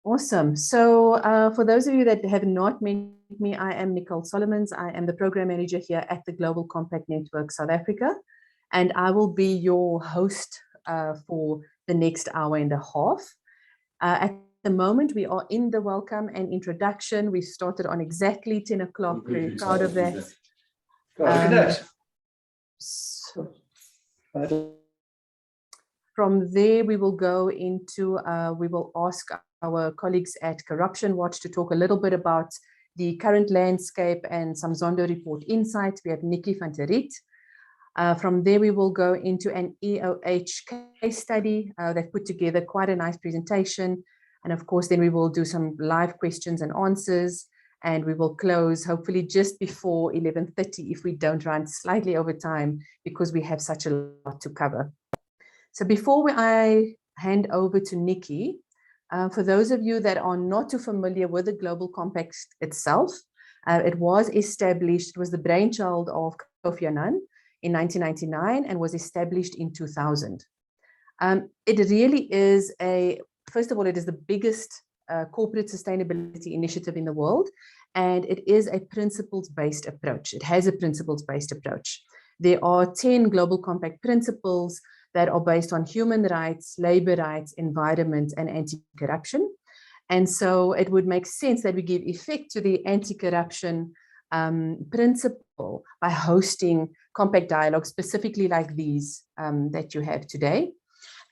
Awesome. So for those of you that have not met me, I am Nicole Solomons. I am the program manager here at the Global Compact Network South Africa, and I will be your host for the next hour and a half. At the moment, we are in the welcome and introduction. We started on exactly 10 o'clock. Very proud of that. God, look at that. So from there, we will go into, we will ask our colleagues at Corruption Watch to talk a little bit about the current landscape and some Zondo report insights. We have Nikki van der Riet. From there, we will go into an EOH case study that put together quite a nice presentation. And of course, then we will do some live questions and answers. And we will close hopefully just before 11:30 if we don't run slightly over time because we have such a lot to cover. So before I hand over to Nikki, for those of you that are not too familiar with the Global Compact itself, it was established, it was the brainchild of Kofi Annan in 1999 and was established in 2000. It really is first of all, it is the biggest corporate sustainability initiative in the world, and it is a principles-based approach. It has a principles-based approach. There are 10 Global Compact principles that are based on human rights, labor rights, environment, and anti-corruption. And so it would make sense that we give effect to the anti-corruption principle by hosting compact dialogues, specifically like these that you have today.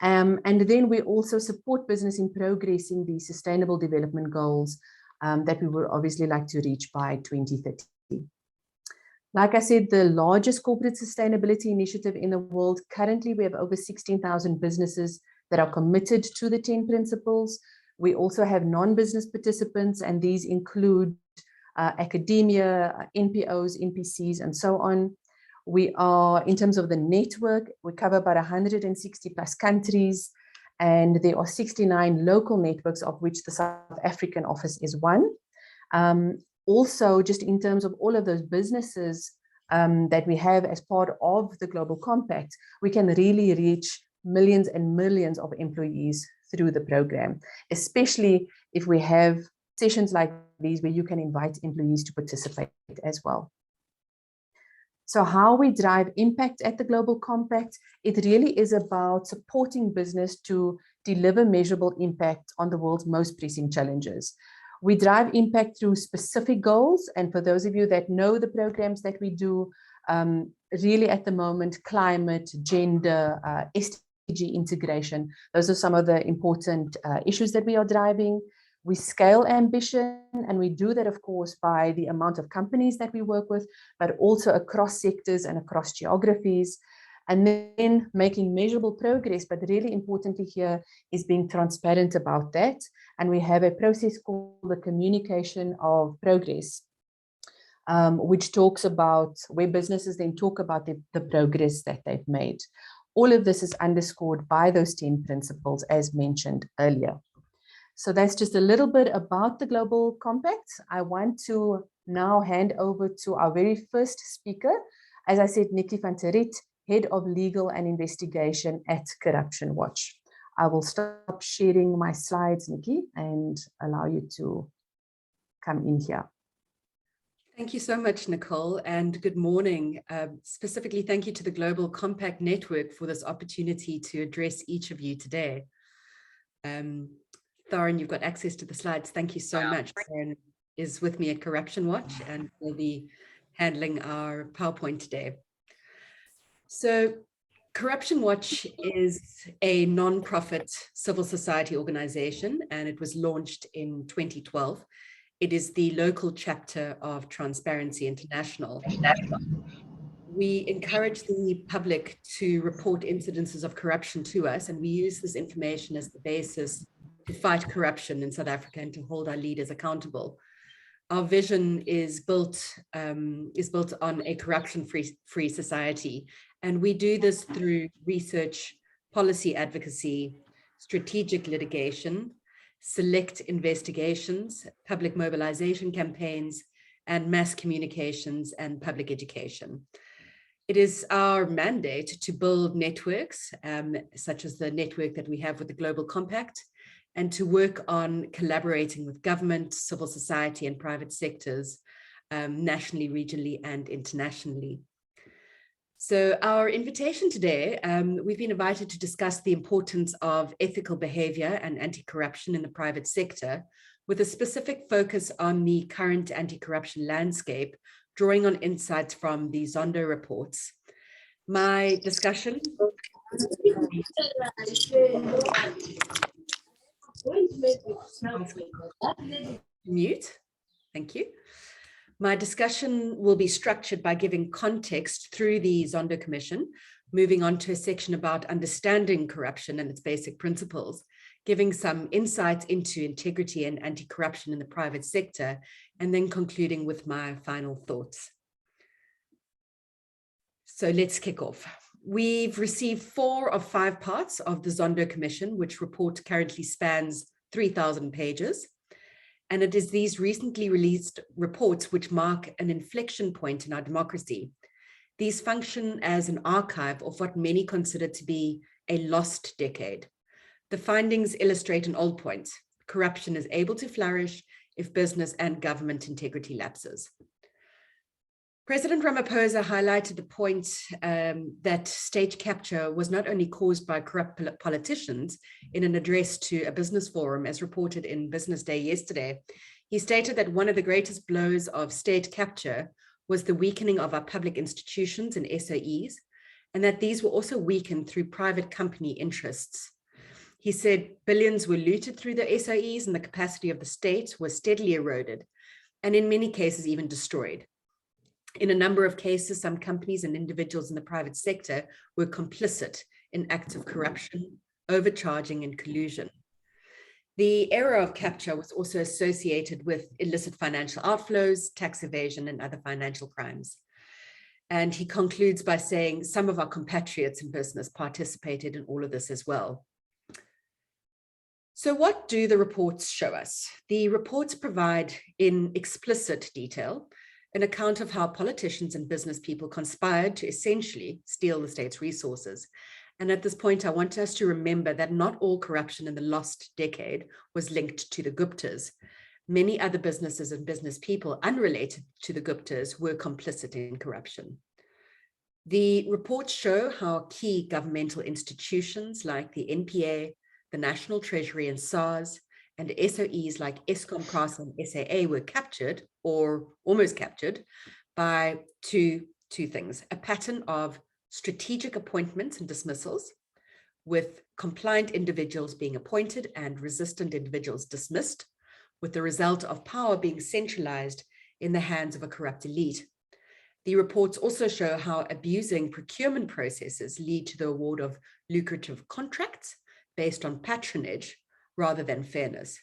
And then we also support business in progressing the sustainable development goals that we would obviously like to reach by 2030. Like I said, the largest corporate sustainability initiative in the world. Currently, we have over 16,000 businesses that are committed to the 10 principles. We also have non-business participants, and these include academia, NPOs, NPCs, and so on. We are, in terms of the network, we cover about 160 plus countries, and there are 69 local networks, of which the South African office is one. Also, just in terms of all of those businesses that we have as part of the Global Compact, we can really reach millions and millions of employees through the program, especially if we have sessions like these where you can invite employees to participate as well. So how we drive impact at the Global Compact, it really is about supporting business to deliver measurable impact on the world's most pressing challenges. We drive impact through specific goals. And for those of you that know the programs that we do, really at the moment, climate, gender, SDG integration, those are some of the important issues that we are driving. We scale ambition, and we do that, of course, by the amount of companies that we work with, but also across sectors and across geographies. And then making measurable progress, but really importantly here is being transparent about that. And we have a process called the communication of progress, which talks about where businesses then talk about the progress that they've made. All of this is underscored by those 10 principles as mentioned earlier. So that's just a little bit about the Global Compact. I want to now hand over to our very first speaker. As I said, Nikki van der Riet, Head of Legal and Investigation at Corruption Watch. I will stop sharing my slides, Nikki, and allow you to come in here. Thank you so much, Nicole, and good morning. Specifically, thank you to the Global Compact Network for this opportunity to address each of you today. Thorin, you've got access to the slides. Thank you so much. Thorin is with me at Corruption Watch and will be handling our PowerPoint today. So Corruption Watch is a non-profit civil society organization, and it was launched in 2012. It is the local chapter of Transparency International. We encourage the public to report incidences of corruption to us, and we use this information as the basis to fight corruption in South Africa and to hold our leaders accountable. Our vision is built on a corruption-free society, and we do this through research, policy advocacy, strategic litigation, select investigations, public mobilization campaigns, and mass communications and public education. It is our mandate to build networks, such as the network that we have with the Global Compact, and to work on collaborating with government, civil society, and private sectors, nationally, regionally, and internationally. So our invitation today, we've been invited to discuss the importance of ethical behavior and anti-corruption in the private sector, with a specific focus on the current anti-corruption landscape, drawing on insights from the Zondo reports. My discussion mute. Thank you. My discussion will be structured by giving context through the Zondo Commission, moving on to a section about understanding corruption and its basic principles, giving some insights into integrity and anti-corruption in the private sector, and then concluding with my final thoughts. So let's kick off. We've received 4 of 5 parts of the Zondo Commission, which report currently spans 3,000 pages. And it is these recently released reports which mark an inflection point in our democracy. These function as an archive of what many consider to be a lost decade. The findings illustrate an old point. Corruption is able to flourish if business and government integrity lapses. President Ramaphosa highlighted the point that state capture was not only caused by corrupt politicians in an address to a business forum, as reported in Business Day yesterday. He stated that one of the greatest blows of state capture was the weakening of our public institutions and SOEs, and that these were also weakened through private company interests. He said billions were looted through the SOEs and the capacity of the state was steadily eroded, and in many cases even destroyed. In a number of cases, some companies and individuals in the private sector were complicit in acts of corruption, overcharging, and collusion. The era of capture was also associated with illicit financial outflows, tax evasion, and other financial crimes. And he concludes by saying some of our compatriots in business participated in all of this as well. So what do the reports show us? The reports provide in explicit detail an account of how politicians and business people conspired to essentially steal the state's resources. And at this point, I want us to remember that not all corruption in the lost decade was linked to the Guptas. Many other businesses and business people unrelated to the Guptas were complicit in corruption. The reports show how key governmental institutions like the NPA, the National Treasury and SARS, and SOEs like Eskom, CASA, and SAA were captured or almost captured by two things: a pattern of strategic appointments and dismissals, with compliant individuals being appointed and resistant individuals dismissed, with the result of power being centralized in the hands of a corrupt elite. The reports also show how abusing procurement processes lead to the award of lucrative contracts based on patronage rather than fairness.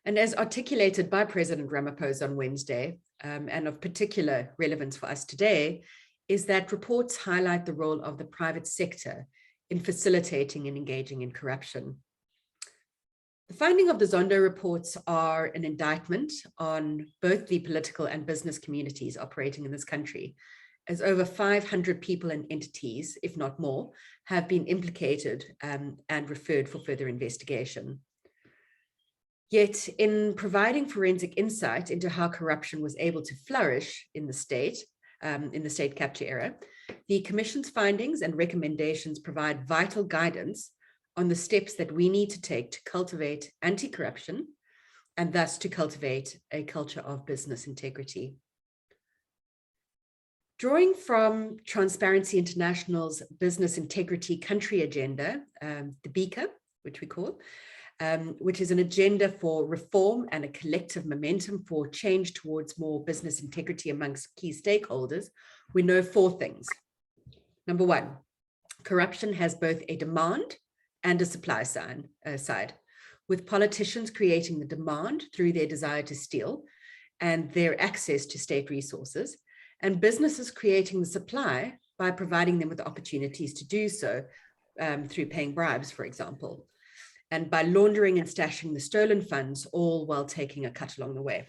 And as articulated by President Ramaphosa on Wednesday, and of particular relevance for us today, is that reports highlight the role of the private sector in facilitating and engaging in corruption. The finding of the Zondo reports are an indictment on both the political and business communities operating in this country, as over 500 people and entities, if not more, have been implicated and referred for further investigation. Yet, in providing forensic insight into how corruption was able to flourish in the state capture era, the Commission's findings and recommendations provide vital guidance on the steps that we need to take to cultivate anti-corruption and thus to cultivate a culture of business integrity. Drawing from Transparency International's Business Integrity Country Agenda, the BICA, which we call, which is an agenda for reform and a collective momentum for change towards more business integrity amongst key stakeholders, we know 4 things. Number 1, corruption has both a demand and a supply side, with politicians creating the demand through their desire to steal and their access to state resources, and businesses creating the supply by providing them with opportunities to do so through paying bribes, for example, and by laundering and stashing the stolen funds, all while taking a cut along the way.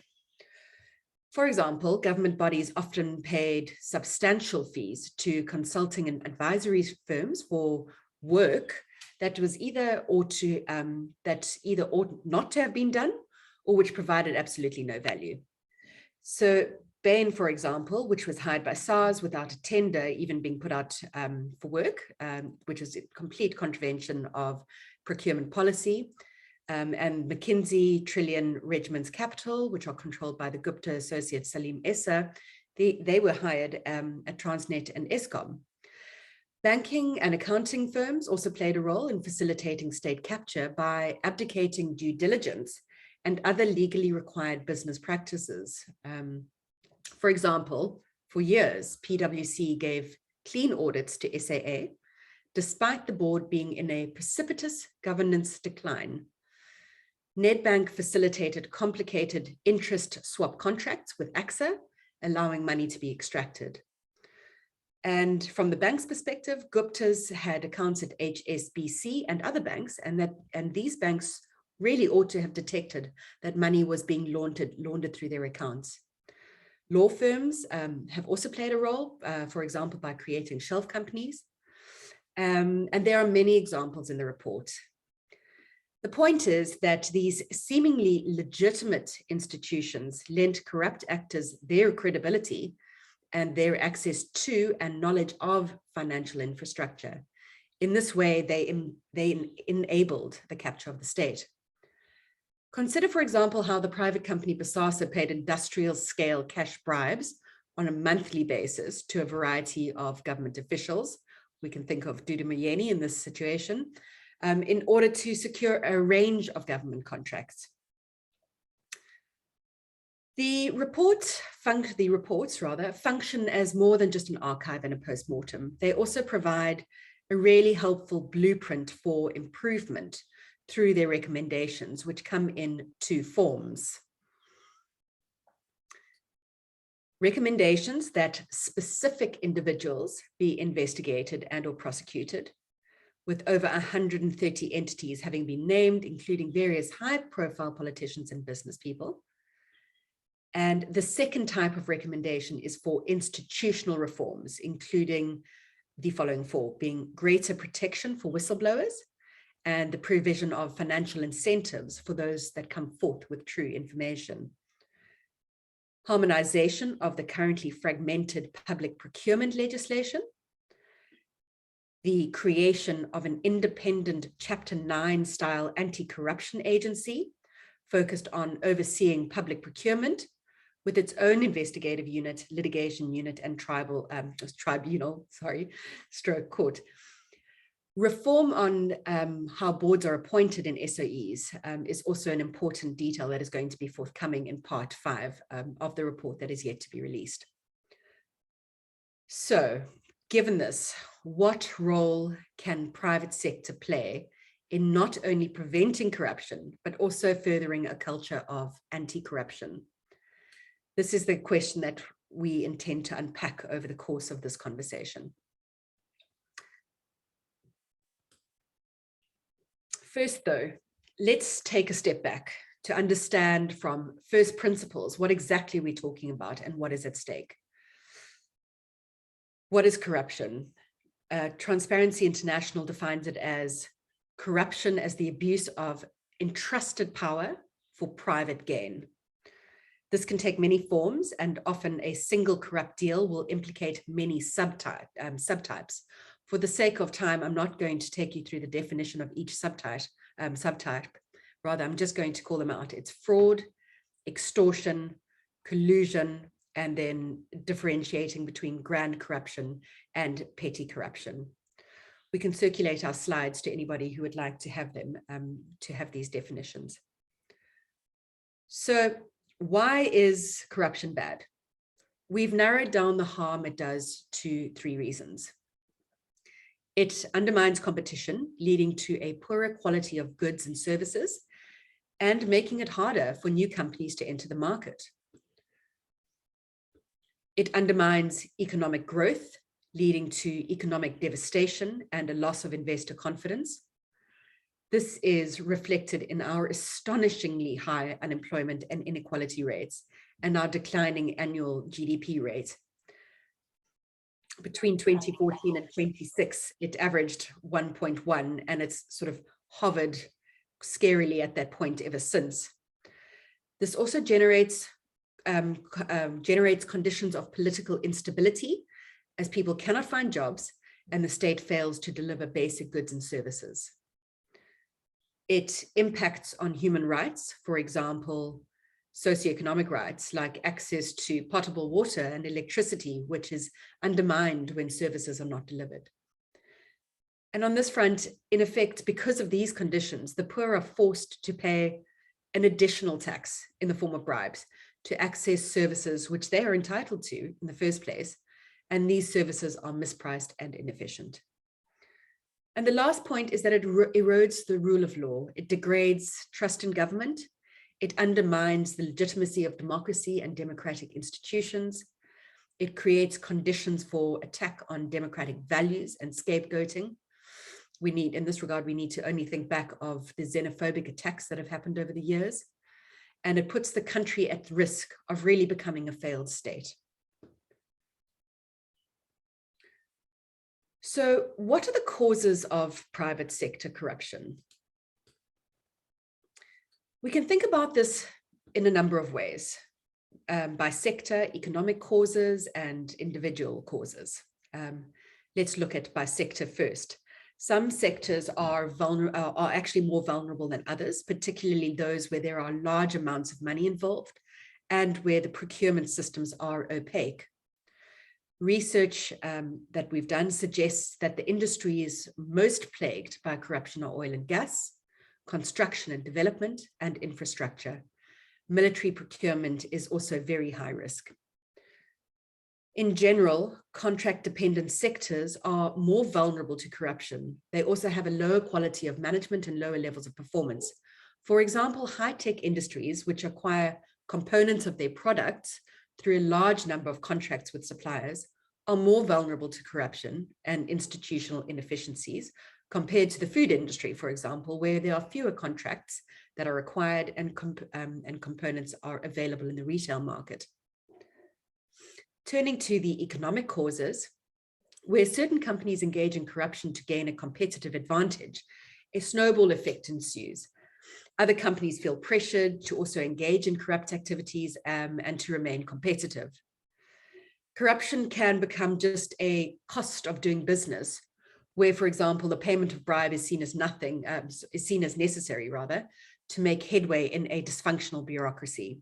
For example, government bodies often paid substantial fees to consulting and advisory firms for work that was either ought not to have been done, or which provided absolutely no value. So Bain, for example, which was hired by SARS without a tender even being put out for work, which is a complete contravention of procurement policy, and McKinsey, Trillion, Regiments Capital, which are controlled by the Gupta associate Salim Essa, they were hired at Transnet and Eskom. Banking and accounting firms also played a role in facilitating state capture by abdicating due diligence and other legally required business practices. For example, for years, PwC gave clean audits to SAA, despite the board being in a precipitous governance decline. Nedbank facilitated complicated interest swap contracts with AXA, allowing money to be extracted. And from the bank's perspective, Gupta's had accounts at HSBC and other banks, and these banks really ought to have detected that money was being laundered through their accounts. Law firms have also played a role, for example, by creating shelf companies. And there are many examples in the report. The point is that these seemingly legitimate institutions lent corrupt actors their credibility and their access to and knowledge of financial infrastructure. In this way, they enabled the capture of the state. Consider, for example, how the private company Bosasa paid industrial scale cash bribes on a monthly basis to a variety of government officials. We can think of Dudu Myeni in this situation, in order to secure a range of government contracts. The reports function as more than just an archive and a postmortem. They also provide a really helpful blueprint for improvement through their recommendations, which come in two forms. Recommendations that specific individuals be investigated and or prosecuted, with over 130 entities having been named, including various high-profile politicians and business people. And the second type of recommendation is for institutional reforms, including the following four, being greater protection for whistleblowers and the provision of financial incentives for those that come forth with true information. Harmonization of the currently fragmented public procurement legislation. The creation of an independent Chapter 9 style anti-corruption agency focused on overseeing public procurement with its own investigative unit, litigation unit, and stroke court. Reform on how boards are appointed in SOEs is also an important detail that is going to be forthcoming in part 5 of the report that is yet to be released. So, given this, what role can private sector play in not only preventing corruption, but also furthering a culture of anti-corruption? This is the question that we intend to unpack over the course of this conversation. First, though, let's take a step back to understand from first principles what exactly we're talking about and what is at stake. What is corruption? Transparency International defines it as corruption as the abuse of entrusted power for private gain. This can take many forms, and often a single corrupt deal will implicate many subtypes. For the sake of time, I'm not going to take you through the definition of each subtype. Rather, I'm just going to call them out. It's fraud, extortion, collusion, and then differentiating between grand corruption and petty corruption. We can circulate our slides to anybody who would like to have them, to have these definitions. So why is corruption bad? We've narrowed down the harm it does to 3 reasons. It undermines competition, leading to a poorer quality of goods and services, and making it harder for new companies to enter the market. It undermines economic growth, leading to economic devastation and a loss of investor confidence. This is reflected in our astonishingly high unemployment and inequality rates, and our declining annual GDP rate. Between 2014 and 26, it averaged 1.1, and it's sort of hovered scarily at that point ever since. This also generates conditions of political instability, as people cannot find jobs and the state fails to deliver basic goods and services. It impacts on human rights, for example, socioeconomic rights like access to potable water and electricity, which is undermined when services are not delivered. And on this front, in effect, because of these conditions, the poor are forced to pay an additional tax in the form of bribes to access services which they are entitled to in the first place, and these services are mispriced and inefficient. And the last point is that it erodes the rule of law. It degrades trust in government. It undermines the legitimacy of democracy and democratic institutions. It creates conditions for attack on democratic values and scapegoating. In this regard, we need to only think back of the xenophobic attacks that have happened over the years. And it puts the country at risk of really becoming a failed state. So what are the causes of private sector corruption? We can think about this in a number of ways, by sector, economic causes, and individual causes. Let's look at by sector first. Some sectors are actually more vulnerable than others, particularly those where there are large amounts of money involved and where the procurement systems are opaque. Research that we've done suggests that the industries most plagued by corruption are oil and gas, construction and development, and infrastructure. Military procurement is also very high risk. In general, contract-dependent sectors are more vulnerable to corruption. They also have a lower quality of management and lower levels of performance. For example, high-tech industries, which acquire components of their products through a large number of contracts with suppliers, are more vulnerable to corruption and institutional inefficiencies compared to the food industry, for example, where there are fewer contracts that are required and components are available in the retail market. Turning to the economic causes, where certain companies engage in corruption to gain a competitive advantage, a snowball effect ensues. Other companies feel pressured to also engage in corrupt activities and to remain competitive. Corruption can become just a cost of doing business, where, for example, the payment of bribe is seen as necessary rather, to make headway in a dysfunctional bureaucracy.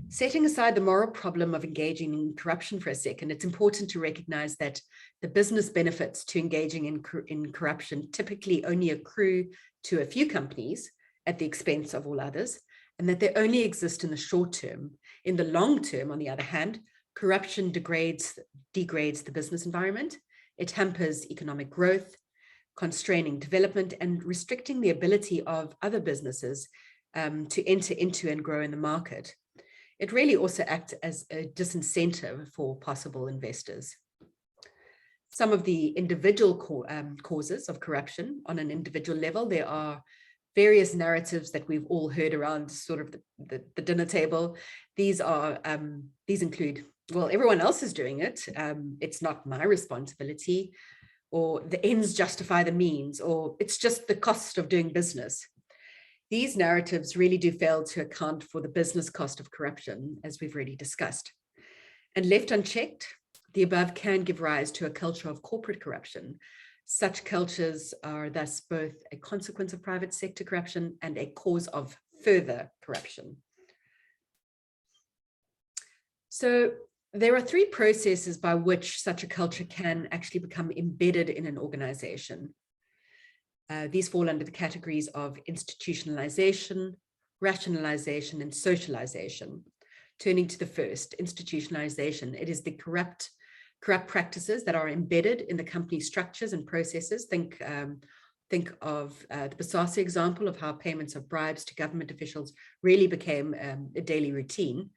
Setting aside the moral problem of engaging in corruption for a second, it's important to recognize that the business benefits to engaging in corruption typically only accrue to a few companies at the expense of all others, and that they only exist in the short term. In the long term, on the other hand, corruption degrades the business environment. It hampers economic growth, constraining development, and restricting the ability of other businesses to enter into and grow in the market. It really also acts as a disincentive for possible investors. Some of the individual causes of corruption on an individual level, there are various narratives that we've all heard around sort of the dinner table. These include, well, everyone else is doing it. It's not my responsibility, or the ends justify the means, or it's just the cost of doing business. These narratives really do fail to account for the business cost of corruption, as we've already discussed. And left unchecked, the above can give rise to a culture of corporate corruption. Such cultures are thus both a consequence of private sector corruption and a cause of further corruption. So there are three processes by which such a culture can actually become embedded in an organization. These fall under the categories of institutionalization, rationalization, and socialization. Turning to the first, institutionalization, it is the corrupt practices that are embedded in the company structures and processes. Think of the Basasa example of how payments of bribes to government officials really became a daily routine.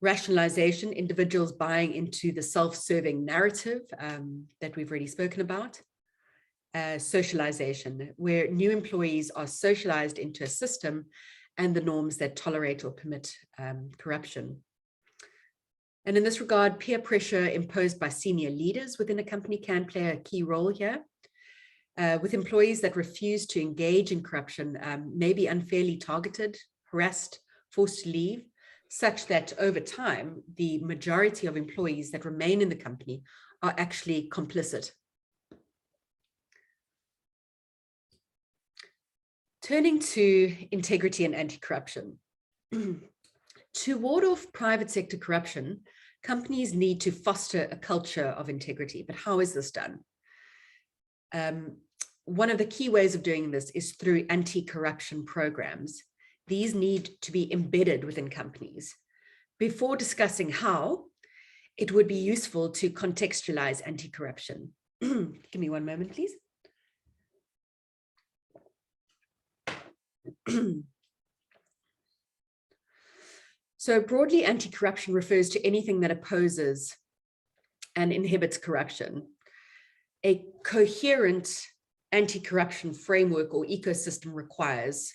Rationalization, individuals buying into the self-serving narrative that we've already spoken about. Socialization, where new employees are socialized into a system and the norms that tolerate or permit corruption. And in this regard, peer pressure imposed by senior leaders within a company can play a key role here. With employees that refuse to engage in corruption may be unfairly targeted, harassed, forced to leave, such that over time, the majority of employees that remain in the company are actually complicit. Turning to integrity and anti-corruption. To ward off private sector corruption, companies need to foster a culture of integrity. But how is this done? One of the key ways of doing this is through anti-corruption programs. These need to be embedded within companies. Before discussing how, it would be useful to contextualize anti-corruption. Give me one moment, please. So broadly, anti-corruption refers to anything that opposes and inhibits corruption. A coherent anti-corruption framework or ecosystem requires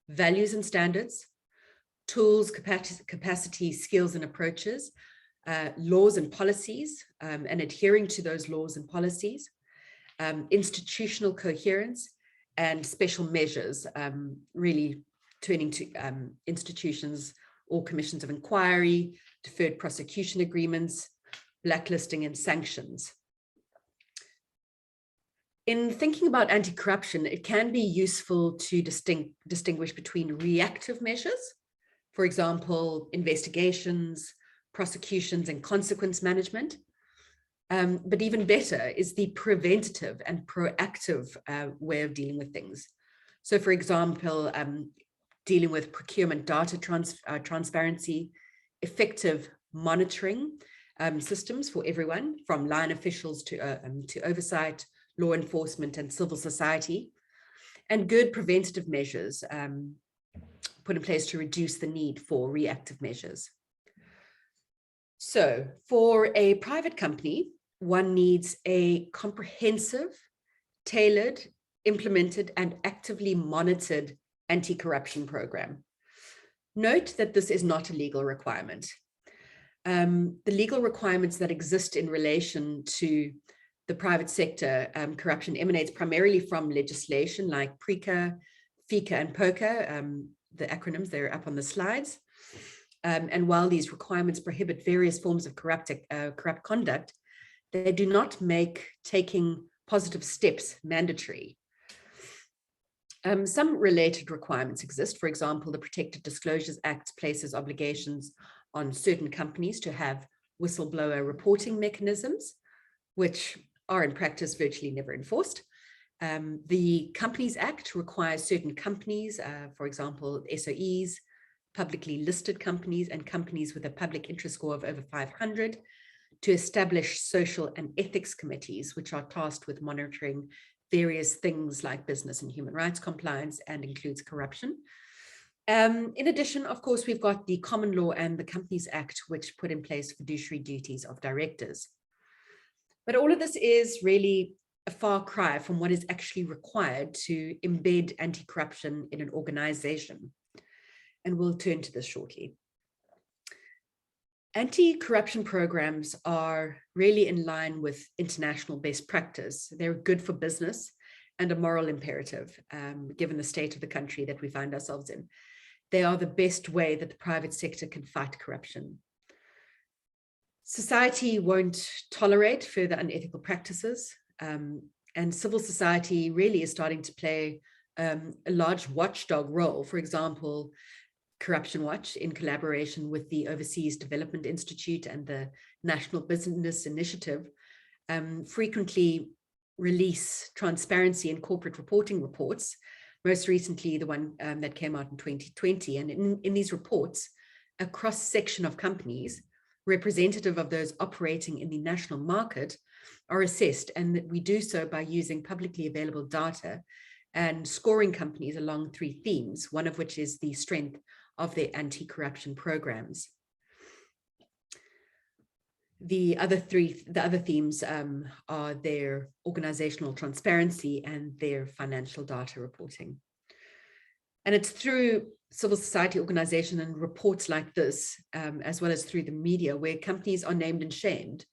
values and standards, tools, capacity, skills and approaches, laws and policies, and adhering to those laws and policies, institutional coherence, and special measures, really turning to institutions or commissions of inquiry, deferred prosecution agreements, blacklisting and sanctions. In thinking about anti-corruption, it can be useful to distinguish between reactive measures, for example, investigations, prosecutions, and consequence management. But even better is the preventative and proactive way of dealing with things. So, for example, dealing with procurement data transparency, effective monitoring systems for everyone, from line officials to oversight, law enforcement, and civil society, and good preventative measures put in place to reduce the need for reactive measures. So for a private company, one needs a comprehensive, tailored, implemented, and actively monitored anti-corruption program. Note that this is not a legal requirement. The legal requirements that exist in relation to the private sector corruption emanates primarily from legislation like PRECA, FICA, and POCA, the acronyms, they're up on the slides. And while these requirements prohibit various forms of corrupt conduct, they do not make taking positive steps mandatory. Some related requirements exist. For example, the Protected Disclosures Act places obligations on certain companies to have whistleblower reporting mechanisms, which are in practice virtually never enforced. The Companies Act requires certain companies, for example, SOEs, publicly listed companies, and companies with a public interest score of over 500, to establish social and ethics committees, which are tasked with monitoring various things like business and human rights compliance and includes corruption. In addition, of course, we've got the Common Law and the Companies Act, which put in place fiduciary duties of directors. But all of this is really a far cry from what is actually required to embed anti-corruption in an organization. And we'll turn to this shortly. Anti-corruption programs are really in line with international best practice. They're good for business and a moral imperative, given the state of the country that we find ourselves in. They are the best way that the private sector can fight corruption. Society won't tolerate further unethical practices, and civil society really is starting to play a large watchdog role. For example, Corruption Watch, in collaboration with the Overseas Development Institute and the National Business Initiative, frequently release transparency and corporate reporting reports, most recently the one that came out in 2020. And in these reports, a cross-section of companies representative of those operating in the national market are assessed, and that we do so by using publicly available data and scoring companies along 3 themes, one of which is the strength of their anti-corruption programs. The other themes are their organizational transparency and their financial data reporting. And it's through civil society organization and reports like this, as well as through the media, where companies are named and shamed,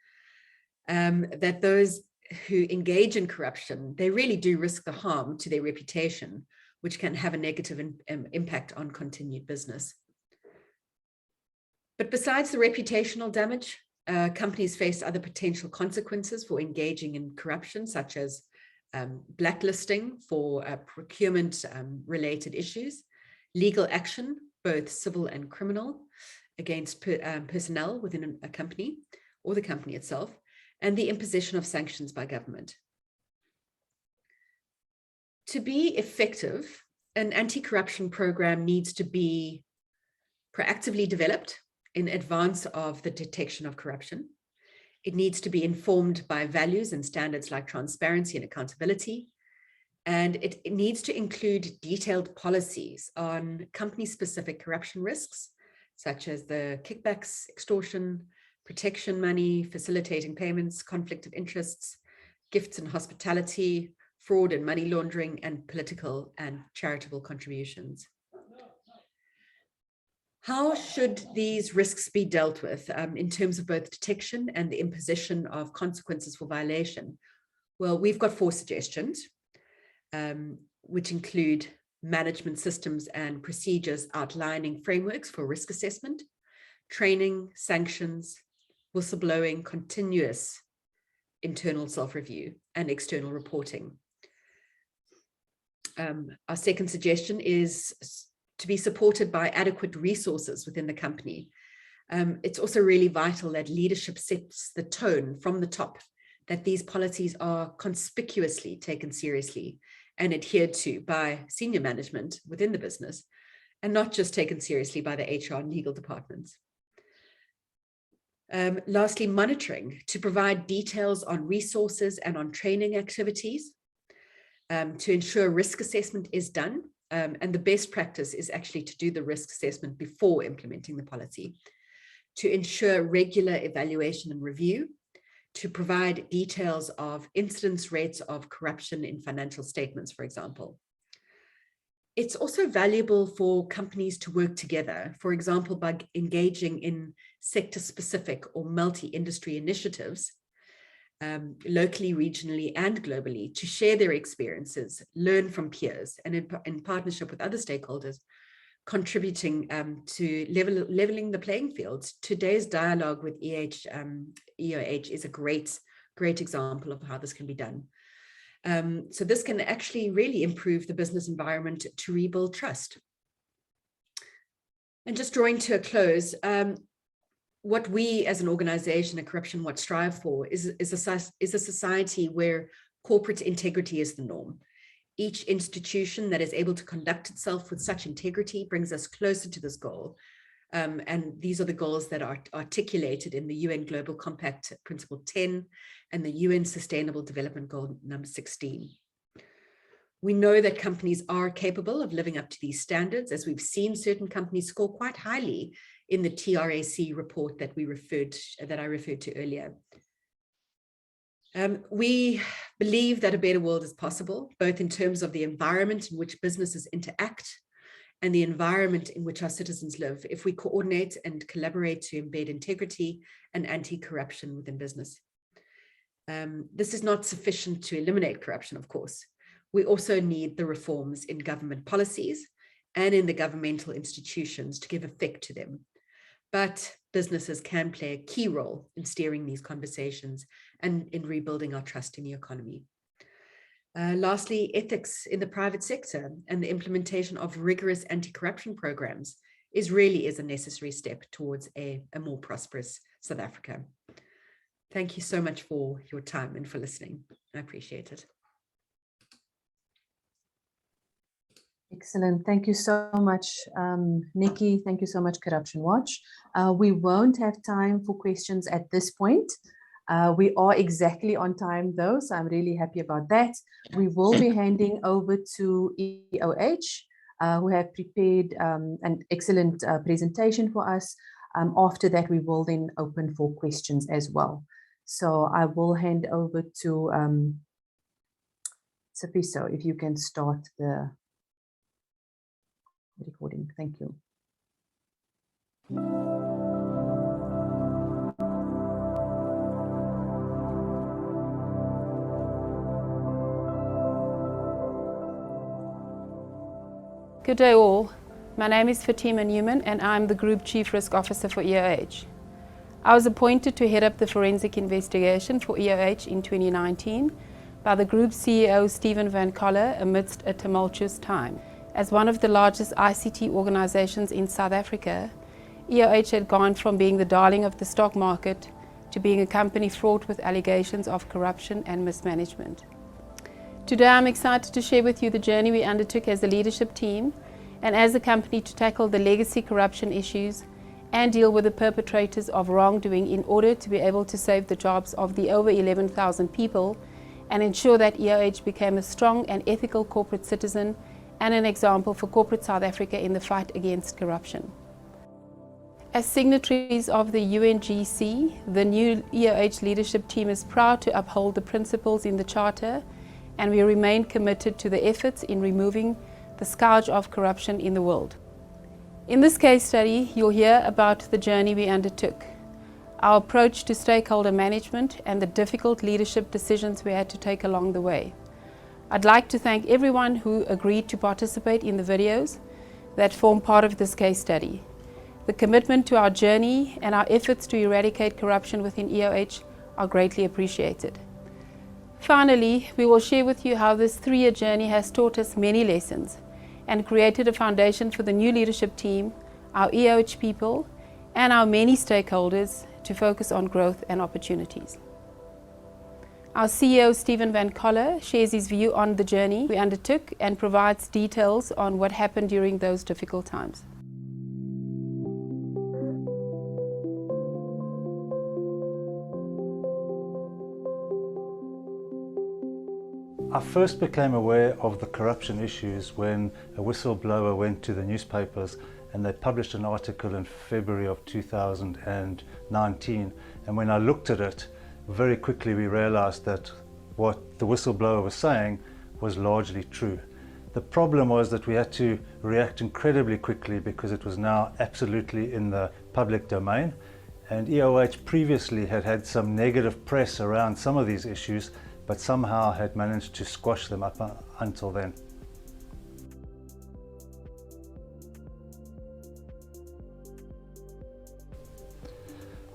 that those who engage in corruption, they really do risk the harm to their reputation, which can have a negative impact on continued business. But besides the reputational damage, companies face other potential consequences for engaging in corruption, such as blacklisting for procurement related issues, legal action, both civil and criminal, against personnel within a company or the company itself, and the imposition of sanctions by government. To be effective, an anti-corruption program needs to be proactively developed in advance of the detection of corruption. It needs to be informed by values and standards like transparency and accountability. And it needs to include detailed policies on company-specific corruption risks, such as the kickbacks, extortion, protection money, facilitating payments, conflict of interests, gifts and hospitality, fraud and money laundering, and political and charitable contributions. How should these risks be dealt with in terms of both detection and the imposition of consequences for violation? Well, we've got 4 suggestions, which include management systems and procedures outlining frameworks for risk assessment, training, sanctions, whistleblowing, continuous internal self-review, and external reporting. Our second suggestion is to be supported by adequate resources within the company. It's also really vital that leadership sets the tone from the top, that these policies are conspicuously taken seriously and adhered to by senior management within the business, and not just taken seriously by the HR and legal departments. Lastly, monitoring to provide details on resources and on training activities to ensure risk assessment is done. And the best practice is actually to do the risk assessment before implementing the policy, to ensure regular evaluation and review, to provide details of incidence rates of corruption in financial statements, for example. It's also valuable for companies to work together, for example, by engaging in sector-specific or multi-industry initiatives, locally, regionally, and globally, to share their experiences, learn from peers, and in partnership with other stakeholders, contributing to leveling the playing field. Today's dialogue with EOH is a great example of how this can be done. So this can actually really improve the business environment to rebuild trust. And just drawing to a close, what we as an organization at Corruption Watch strive for is a society where corporate integrity is the norm. Each institution that is able to conduct itself with such integrity brings us closer to this goal. And these are the goals that are articulated in the UN Global Compact Principle 10 and the UN Sustainable Development Goal number 16. We know that companies are capable of living up to these standards, as we've seen certain companies score quite highly in the TRAC report that I referred to earlier. We believe that a better world is possible, both in terms of the environment in which businesses interact and the environment in which our citizens live, if we coordinate and collaborate to embed integrity and anti-corruption within business. This is not sufficient to eliminate corruption, of course. We also need the reforms in government policies and in the governmental institutions to give effect to them. But businesses can play a key role in steering these conversations and in rebuilding our trust in the economy. Lastly, ethics in the private sector and the implementation of rigorous anti-corruption programs is a necessary step towards a more prosperous South Africa. Thank you so much for your time and for listening. I appreciate it. Excellent. Thank you so much, Nikki. Thank you so much, Corruption Watch. We won't have time for questions at this point. We are exactly on time though, so I'm really happy about that. We will be handing over to EOH, who have prepared an excellent presentation for us. After that, we will then open for questions as well. So I will hand over to Sipiso, if you can start the the recording. Thank you. Good day all. My name is Fatima Newman and I'm the Group Chief Risk Officer for EOH. I was appointed to head up the forensic investigation for EOH in 2019 by the Group CEO Stephen Van Coller amidst a tumultuous time. As one of the largest ICT organizations in South Africa, EOH had gone from being the darling of the stock market to being a company fraught with allegations of corruption and mismanagement. Today I'm excited to share with you the journey we undertook as a leadership team and as a company to tackle the legacy corruption issues and deal with the perpetrators of wrongdoing in order to be able to save the jobs of the over 11,000 people and ensure that EOH became a strong and ethical corporate citizen and an example for corporate South Africa in the fight against corruption. As signatories of the UNGC, the new EOH leadership team is proud to uphold the principles in the Charter, and we remain committed to the efforts in removing the scourge of corruption in the world. In this case study, you'll hear about the journey we undertook, our approach to stakeholder management, and the difficult leadership decisions we had to take along the way. I'd like to thank everyone who agreed to participate in the videos that form part of this case study. The commitment to our journey and our efforts to eradicate corruption within EOH are greatly appreciated. Finally, we will share with you how this 3-year journey has taught us many lessons and created a foundation for the new leadership team, our EOH people, and our many stakeholders to focus on growth and opportunities. Our CEO, Stephen Van Coller, shares his view on the journey we undertook and provides details on what happened during those difficult times. I first became aware of the corruption issues when a whistleblower went to the newspapers and they published an article in February of 2019. And when I looked at it, very quickly we realized that what the whistleblower was saying was largely true. The problem was that we had to react incredibly quickly because it was now absolutely in the public domain. And EOH previously had had some negative press around some of these issues, but somehow had managed to squash them up until then.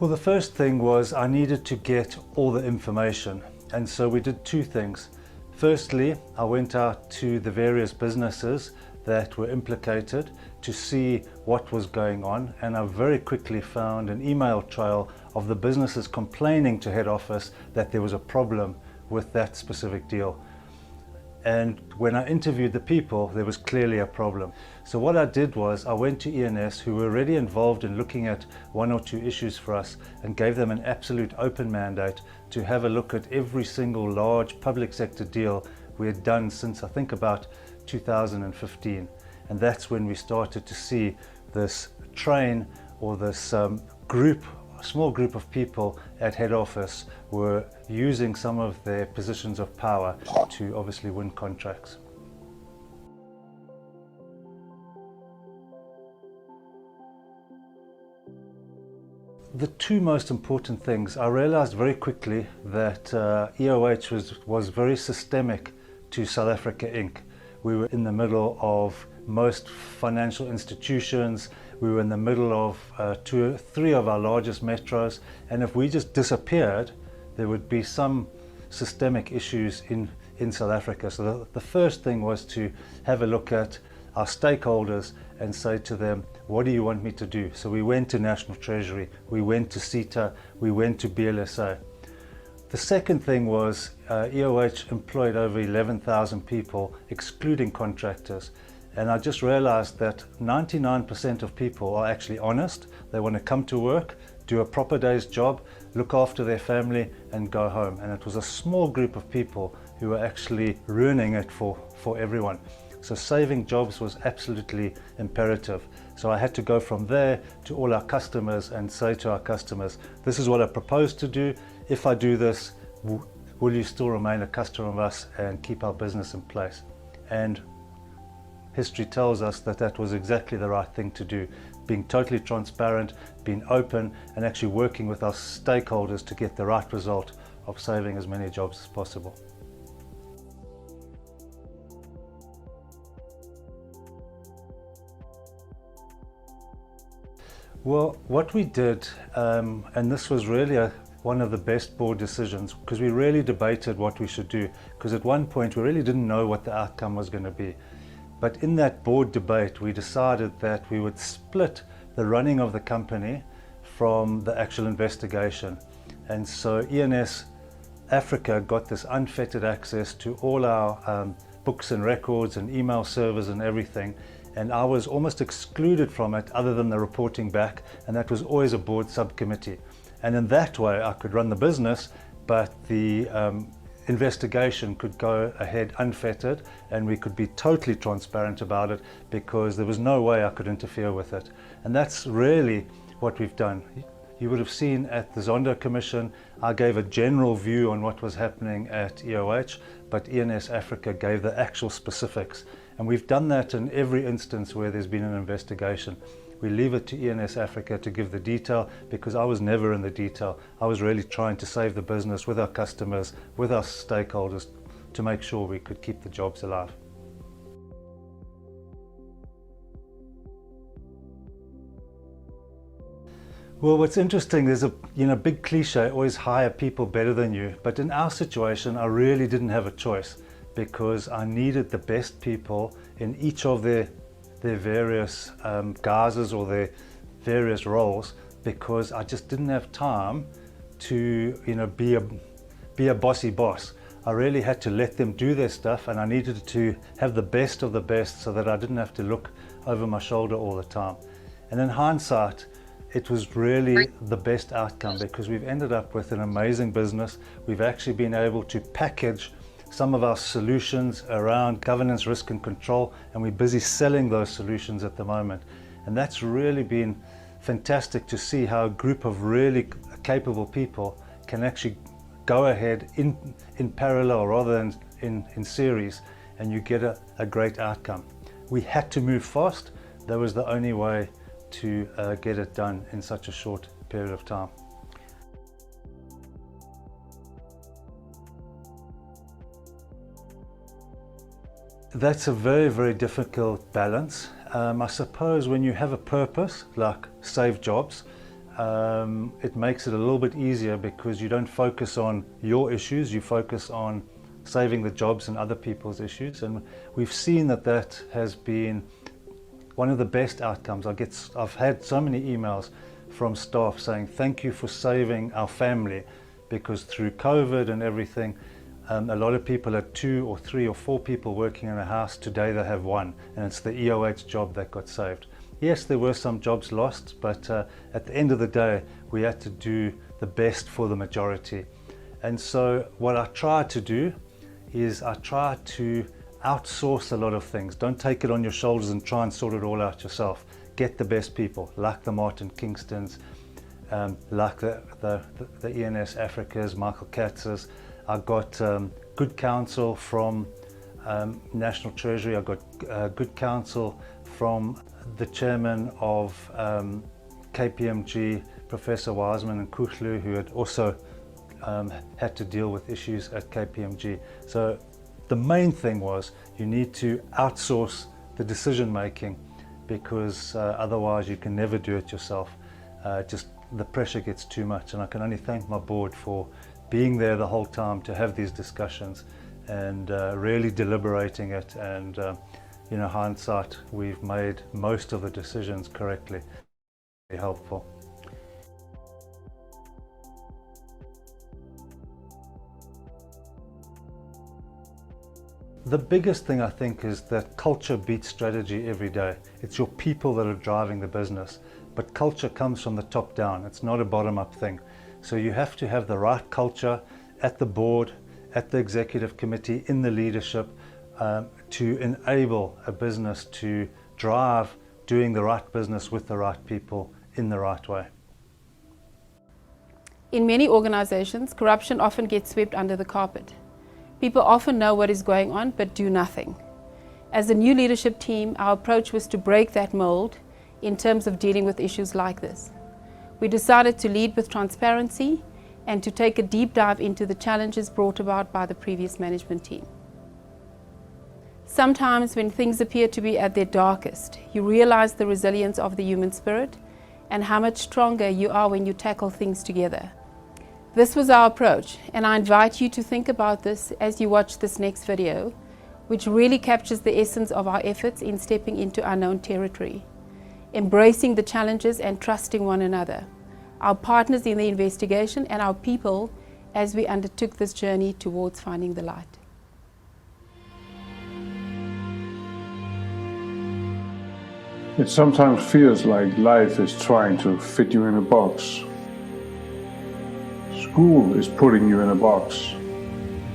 Well, the first thing was I needed to get all the information, and so we did 2 things. Firstly, I went out to the various businesses that were implicated to see what was going on, and I very quickly found an email trail of the businesses complaining to head office that there was a problem with that specific deal. And when I interviewed the people, there was clearly a problem. So what I did was I went to ENS, who were already involved in looking at 1 or 2 issues for us, and gave them an absolute open mandate to have a look at every single large public sector deal we had done since I think about 2015. And that's when we started to see this train, or this small group of people at head office were using some of their positions of power to obviously win contracts. The 2 most important things, I realized very quickly that EOH was very systemic to South Africa Inc. We were in the middle of most financial institutions. We were in the middle of 2 or 3 of our largest metros, and if we just disappeared, there would be some systemic issues in South Africa. So the first thing was to have a look at our stakeholders and say to them, what do you want me to do? So we went to National Treasury, we went to CETA, we went to BLSA. The second thing was EOH employed over 11,000 people, excluding contractors. And I just realized that 99% of people are actually honest. They want to come to work, do a proper day's job, look after their family and go home. And it was a small group of people who were actually ruining it for everyone. So saving jobs was absolutely imperative. So I had to go from there to all our customers and say to our customers, this is what I propose to do. If I do this, will you still remain a customer of us and keep our business in place? And history tells us that that was exactly the right thing to do. Being totally transparent, being open, and actually working with our stakeholders to get the right result of saving as many jobs as possible. Well, what we did, and this was really one of the best board decisions, because we really debated what we should do, because at one point we really didn't know what the outcome was going to be. But in that board debate, we decided that we would split the running of the company from the actual investigation. And so ENS Africa got this unfettered access to all our books and records and email servers and everything. And I was almost excluded from it other than the reporting back, and that was always a board subcommittee. And in that way I could run the business, but the investigation could go ahead unfettered, and we could be totally transparent about it because there was no way I could interfere with it. And that's really what we've done. You would have seen at the Zondo Commission, I gave a general view on what was happening at EOH, but ENS Africa gave the actual specifics. And we've done that in every instance where there's been an investigation. We leave it to ENS Africa to give the detail, because I was never in the detail. I was really trying to save the business with our customers, with our stakeholders, to make sure we could keep the jobs alive. Well, what's interesting, there's a big cliche, always hire people better than you. But in our situation, I really didn't have a choice, because I needed the best people in each of their various guises or their various roles, because I just didn't have time to be a bossy boss. I really had to let them do their stuff, and I needed to have the best of the best so that I didn't have to look over my shoulder all the time. And in hindsight, it was really the best outcome, because we've ended up with an amazing business. We've actually been able to package some of our solutions around governance, risk and control, and we're busy selling those solutions at the moment. And that's really been fantastic to see how a group of really capable people can actually go ahead in parallel rather than in series, and you get a great outcome. We had to move fast. That was the only way to get it done in such a short period of time. That's a very, very difficult balance. I suppose when you have a purpose, like save jobs, it makes it a little bit easier, because you don't focus on your issues, you focus on saving the jobs and other people's issues. And we've seen that that has been one of the best outcomes. I've had so many emails from staff saying, thank you for saving our family, because through COVID and everything, a lot of people had 2 or 3 or 4 people working in a house. Today they have 1, and it's the EOH job that got saved. Yes, there were some jobs lost, but at the end of the day, we had to do the best for the majority. And so what I try to do is I try to outsource a lot of things. Don't take it on your shoulders and try and sort it all out yourself. Get the best people, like the Martin Kingstons, like the ENS Africas, Michael Katz's. I got good counsel from National Treasury. I got good counsel from the chairman of KPMG, Professor Wiseman and Kuchlu, who had also had to deal with issues at KPMG. So the main thing was you need to outsource the decision making, because otherwise you can never do it yourself. Just the pressure gets too much, and I can only thank my board for being there the whole time to have these discussions and really deliberating it. And hindsight, we've made most of the decisions correctly. Very helpful. The biggest thing I think is that culture beats strategy every day. It's your people that are driving the business, but culture comes from the top down. It's not a bottom-up thing. So you have to have the right culture at the board, at the executive committee, in the leadership, to enable a business to drive doing the right business with the right people in the right way. In many organizations, corruption often gets swept under the carpet. People often know what is going on but do nothing. As a new leadership team, our approach was to break that mold in terms of dealing with issues like this. We decided to lead with transparency and to take a deep dive into the challenges brought about by the previous management team. Sometimes when things appear to be at their darkest, you realize the resilience of the human spirit and how much stronger you are when you tackle things together. This was our approach, and I invite you to think about this as you watch this next video, which really captures the essence of our efforts in stepping into unknown territory, embracing the challenges and trusting one another, our partners in the investigation and our people as we undertook this journey towards finding the light. It sometimes feels like life is trying to fit you in a box. School is putting you in a box.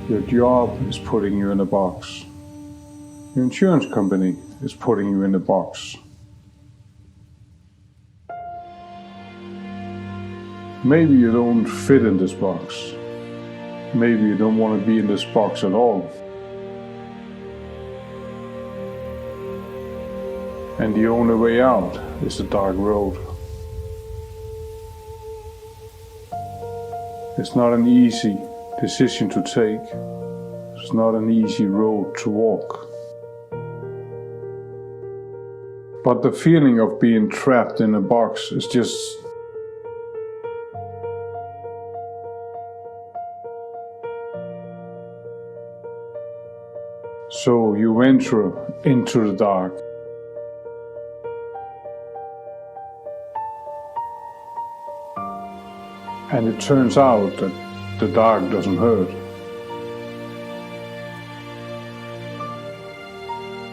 Your job is putting you in a box. Your insurance company is putting you in a box. Maybe you don't fit in this box. Maybe you don't want to be in this box at all. And the only way out is the dark road. It's not an easy decision to take. It's not an easy road to walk. But the feeling of being trapped in a box is just so you venture into the dark. And it turns out that the dark doesn't hurt.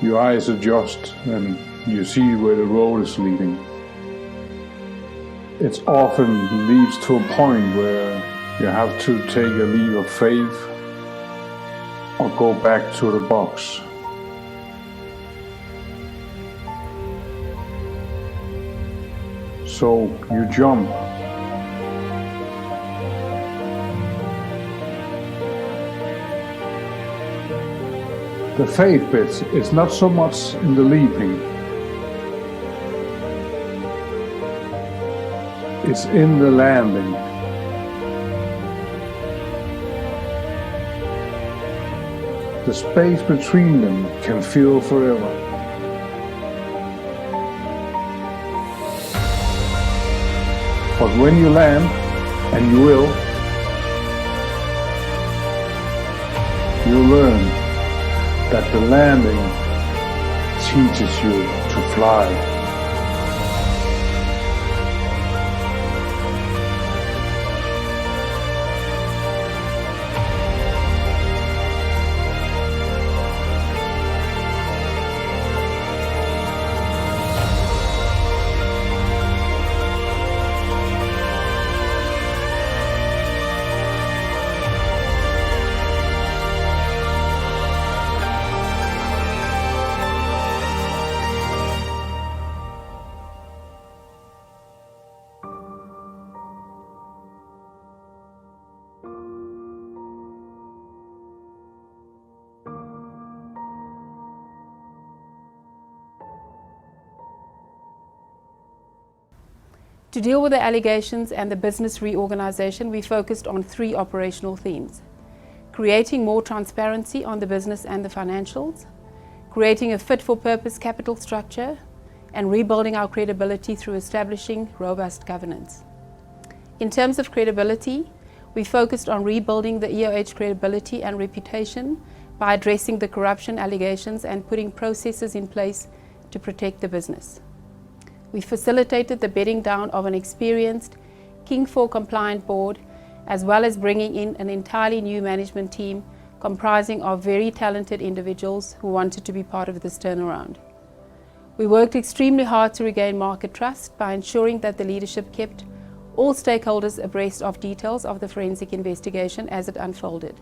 Your eyes adjust and you see where the road is leading. It often leads to a point where you have to take a leap of faith or go back to the box. So you jump. The faith bit is not so much in the leaping. It's in the landing. The space between them can feel forever. But when you land, and you will, you learn that the landing teaches you to fly. To deal with the allegations and the business reorganization, we focused on 3 operational themes: creating more transparency on the business and the financials, creating a fit-for-purpose capital structure, and rebuilding our credibility through establishing robust governance. In terms of credibility, we focused on rebuilding the EOH credibility and reputation by addressing the corruption allegations and putting processes in place to protect the business. We facilitated the bedding down of an experienced King IV compliant board, as well as bringing in an entirely new management team comprising of very talented individuals who wanted to be part of this turnaround. We worked extremely hard to regain market trust by ensuring that the leadership kept all stakeholders abreast of details of the forensic investigation as it unfolded.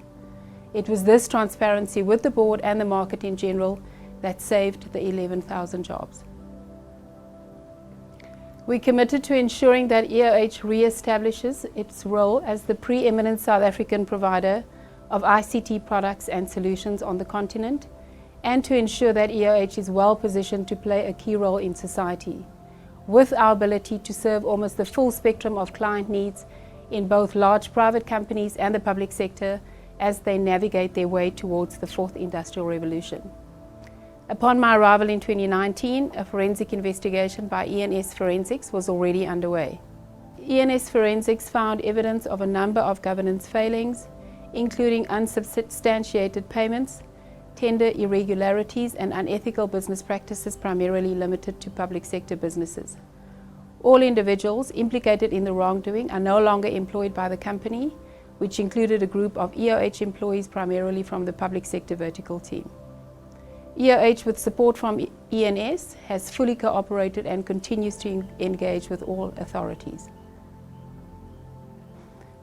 It was this transparency with the board and the market in general that saved the 11,000 jobs. We committed to ensuring that EOH re-establishes its role as the preeminent South African provider of ICT products and solutions on the continent and to ensure that EOH is well positioned to play a key role in society, with our ability to serve almost the full spectrum of client needs in both large private companies and the public sector as they navigate their way towards the fourth industrial revolution. Upon my arrival in 2019, a forensic investigation by ENS Forensics was already underway. ENS Forensics found evidence of a number of governance failings, including unsubstantiated payments, tender irregularities and unethical business practices primarily limited to public sector businesses. All individuals implicated in the wrongdoing are no longer employed by the company, which included a group of EOH employees primarily from the public sector vertical team. EOH, with support from ENS, has fully cooperated and continues to engage with all authorities.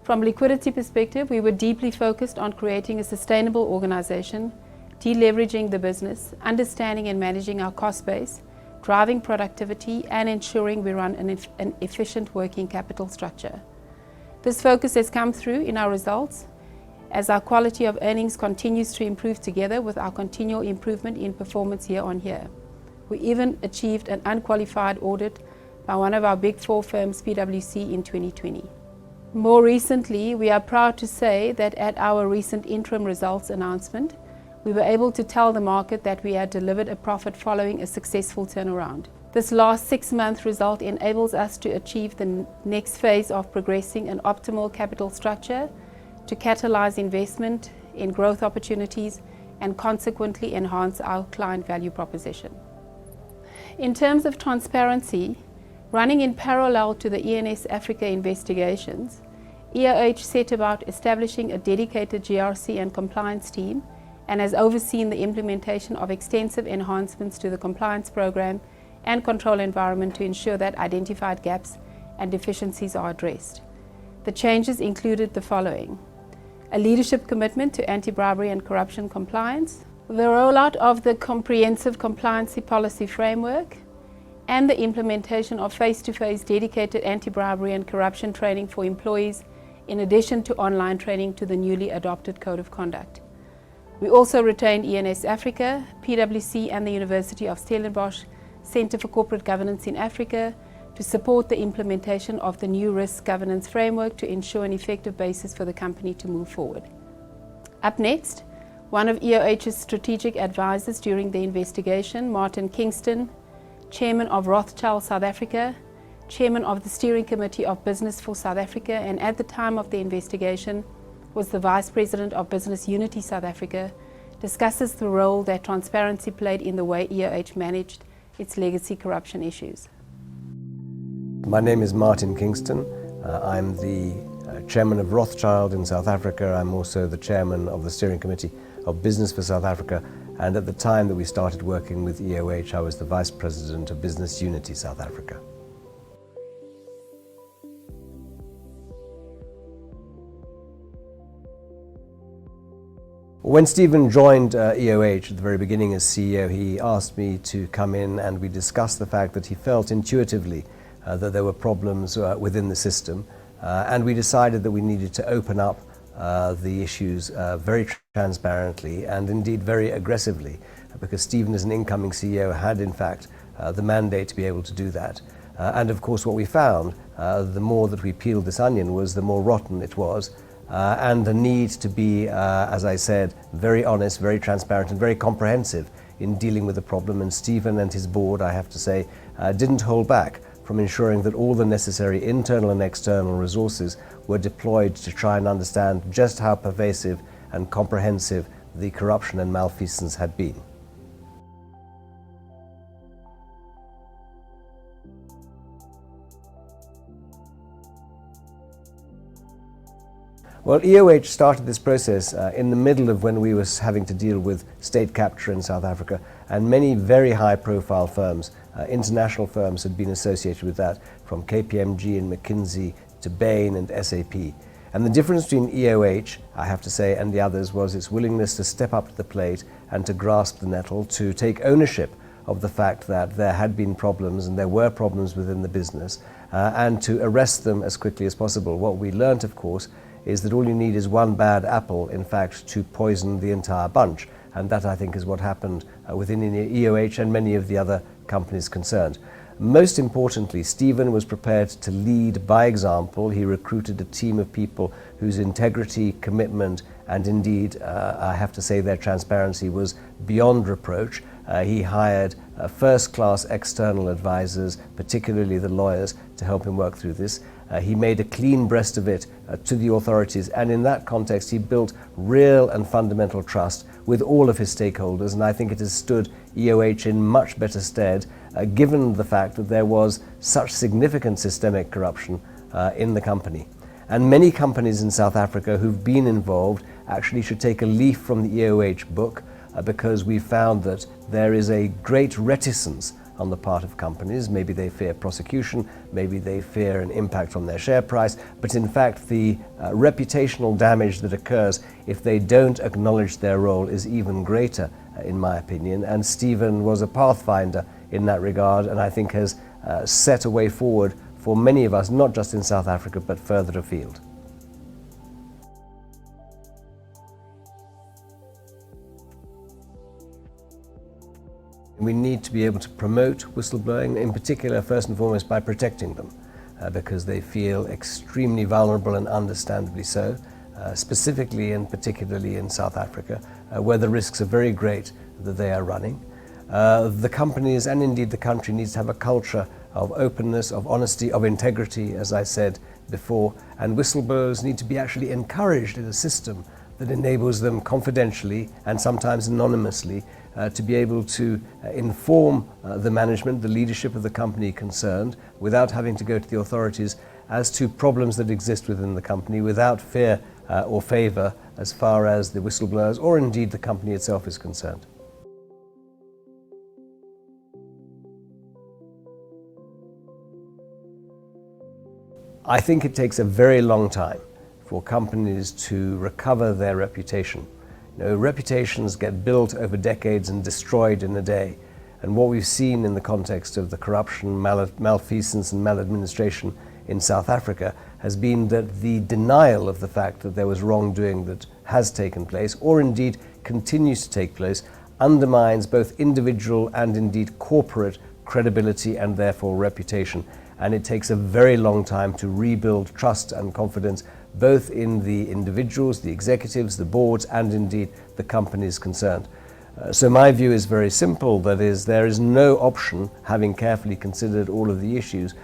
From a liquidity perspective, we were deeply focused on creating a sustainable organization, deleveraging the business, understanding and managing our cost base, driving productivity, and ensuring we run an efficient working capital structure. This focus has come through in our results as our quality of earnings continues to improve together with our continual improvement in performance year on year. We even achieved an unqualified audit by one of our Big Four firms, PwC, in 2020. More recently, we are proud to say that at our recent interim results announcement, we were able to tell the market that we had delivered a profit following a successful turnaround. This last 6-month result enables us to achieve the next phase of progressing an optimal capital structure to catalyze investment in growth opportunities and consequently enhance our client value proposition. In terms of transparency, running in parallel to the ENS Africa investigations, EOH set about establishing a dedicated GRC and compliance team and has overseen the implementation of extensive enhancements to the compliance program and control environment to ensure that identified gaps and deficiencies are addressed. The changes included the following: a leadership commitment to anti-bribery and corruption compliance, the rollout of the comprehensive compliance policy framework, and the implementation of face-to-face dedicated anti-bribery and corruption training for employees, in addition to online training to the newly adopted Code of Conduct. We also retained ENS Africa, PwC and the University of Stellenbosch Centre for Corporate Governance in Africa to support the implementation of the new risk governance framework to ensure an effective basis for the company to move forward. Up next, one of EOH's strategic advisors during the investigation, Martin Kingston, Chairman of Rothschild South Africa, Chairman of the Steering Committee of Business for South Africa, and at the time of the investigation was the Vice President of Business Unity South Africa, discusses the role that transparency played in the way EOH managed its legacy corruption issues. My name is Martin Kingston. I'm the Chairman of Rothschild in South Africa. I'm also the Chairman of the Steering Committee of Business for South Africa. And at the time that we started working with EOH, I was the Vice President of Business Unity South Africa. When Stephen joined EOH at the very beginning as CEO, he asked me to come in and we discussed the fact that he felt intuitively that there were problems within the system, and we decided that we needed to open up the issues very transparently and indeed very aggressively, because Stephen, as an incoming CEO, had in fact the mandate to be able to do that. And of course what we found, the more that we peeled this onion, was the more rotten it was, and the need to be, as I said, very honest, very transparent and very comprehensive in dealing with the problem. And Stephen and his board, I have to say, didn't hold back from ensuring that all the necessary internal and external resources were deployed to try and understand just how pervasive and comprehensive the corruption and malfeasance had been. Well, EOH started this process in the middle of when we were having to deal with state capture in South Africa, and many very high-profile firms, international firms, had been associated with that, from KPMG and McKinsey to Bain and SAP. And the difference between EOH, I have to say, and the others was its willingness to step up to the plate and to grasp the nettle, to take ownership of the fact that there had been problems and there were problems within the business, and to arrest them as quickly as possible. What we learnt, of course, is that all you need is one bad apple, in fact, to poison the entire bunch. and that, I think, is what happened within EOH and many of the other companies concerned. Most importantly, Stephen was prepared to lead by example. He recruited a team of people whose integrity, commitment, and indeed, I have to say, their transparency was beyond reproach. He hired first-class external advisors, particularly the lawyers, to help him work through this. He made a clean breast of it to the authorities, and in that context he built real and fundamental trust with all of his stakeholders, and I think it has stood EOH in much better stead given the fact that there was such significant systemic corruption in the company. And many companies in South Africa who've been involved actually should take a leaf from the EOH book because we found that there is a great reticence on the part of companies. Maybe they fear prosecution, maybe they fear an impact on their share price, but in fact the reputational damage that occurs if they don't acknowledge their role is even greater, in my opinion. And Stephen was a pathfinder in that regard, and I think has set a way forward for many of us, not just in South Africa, but further afield. We need to be able to promote whistleblowing, in particular, first and foremost, by protecting them, because they feel extremely vulnerable, and understandably so, specifically and particularly in South Africa, where the risks are very great that they are running. The companies and indeed the country needs to have a culture of openness, of honesty, of integrity, as I said before, and whistleblowers need to be actually encouraged in a system that enables them confidentially and sometimes anonymously to be able to inform the management, the leadership of the company concerned, without having to go to the authorities as to problems that exist within the company, without fear or favour as far as the whistleblowers or indeed the company itself is concerned. I think it takes a very long time for companies to recover their reputation. You know, reputations get built over decades and destroyed in a day. And what we've seen in the context of the corruption, malfeasance and maladministration in South Africa has been that the denial of the fact that there was wrongdoing that has taken place, or indeed continues to take place, undermines both individual and indeed corporate credibility and therefore reputation. And it takes a very long time to rebuild trust and confidence both in the individuals, the executives, the boards, and indeed the companies concerned. So my view is very simple, that is, there is no option, having carefully considered all of the issues,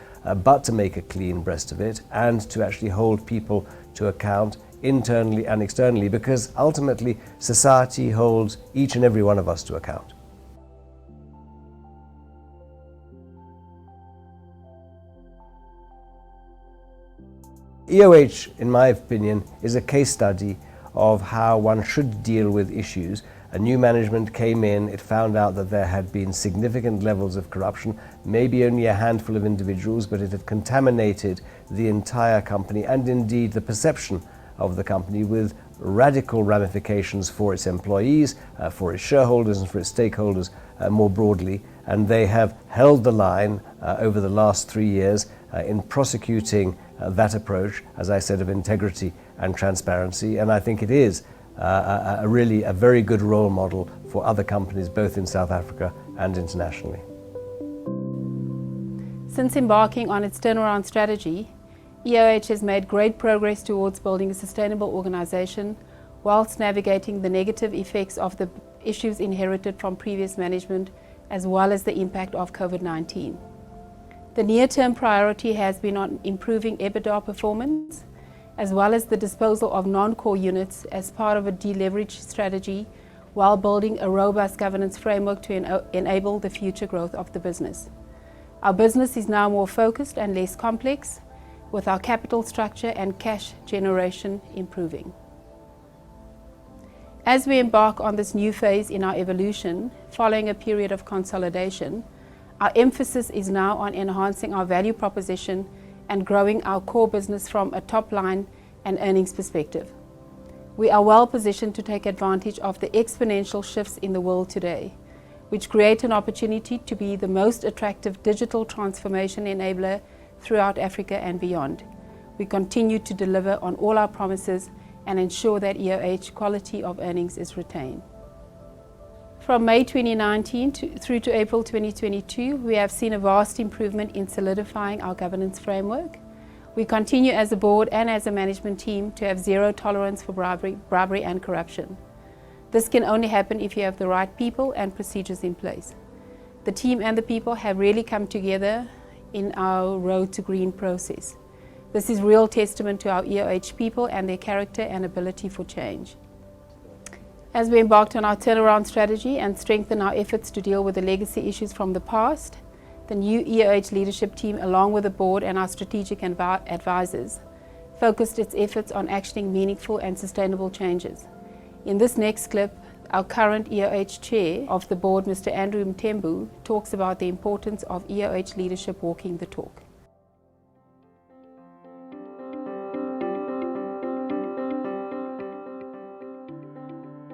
but to make a clean breast of it and to actually hold people to account internally and externally, because ultimately society holds each and every one of us to account. EOH, in my opinion, is a case study of how one should deal with issues. A new management came in, it found out that there had been significant levels of corruption, maybe only a handful of individuals, but it had contaminated the entire company and indeed the perception of the company, with radical ramifications for its employees, for its shareholders and for its stakeholders more broadly. And they have held the line over the last 3 years in prosecuting that approach, as I said, of integrity and transparency. And I think it is really a very good role model for other companies, both in South Africa and internationally. Since embarking on its turnaround strategy, EOH has made great progress towards building a sustainable organization whilst navigating the negative effects of the issues inherited from previous management, as well as the impact of COVID-19. The near-term priority has been on improving EBITDA performance, as well as the disposal of non-core units as part of a deleverage strategy, while building a robust governance framework to enable the future growth of the business. Our business is now more focused and less complex, with our capital structure and cash generation improving. As we embark on this new phase in our evolution, following a period of consolidation, our emphasis is now on enhancing our value proposition and growing our core business from a top line and earnings perspective. We are well positioned to take advantage of the exponential shifts in the world today, which create an opportunity to be the most attractive digital transformation enabler throughout Africa and beyond. We continue to deliver on all our promises and ensure that EOH quality of earnings is retained. From May 2019 through to April 2022, we have seen a vast improvement in solidifying our governance framework. We continue as a board and as a management team to have zero tolerance for bribery and corruption. This can only happen if you have the right people and procedures in place. The team and the people have really come together in our Road to Green process. This is real testament to our EOH people and their character and ability for change. As we embarked on our turnaround strategy and strengthen our efforts to deal with the legacy issues from the past, the new EOH leadership team, along with the board and our strategic advisors, focused its efforts on actioning meaningful and sustainable changes. In this next clip, our current EOH chair of the board, Mr. Andrew Mthembu, talks about the importance of EOH leadership walking the talk.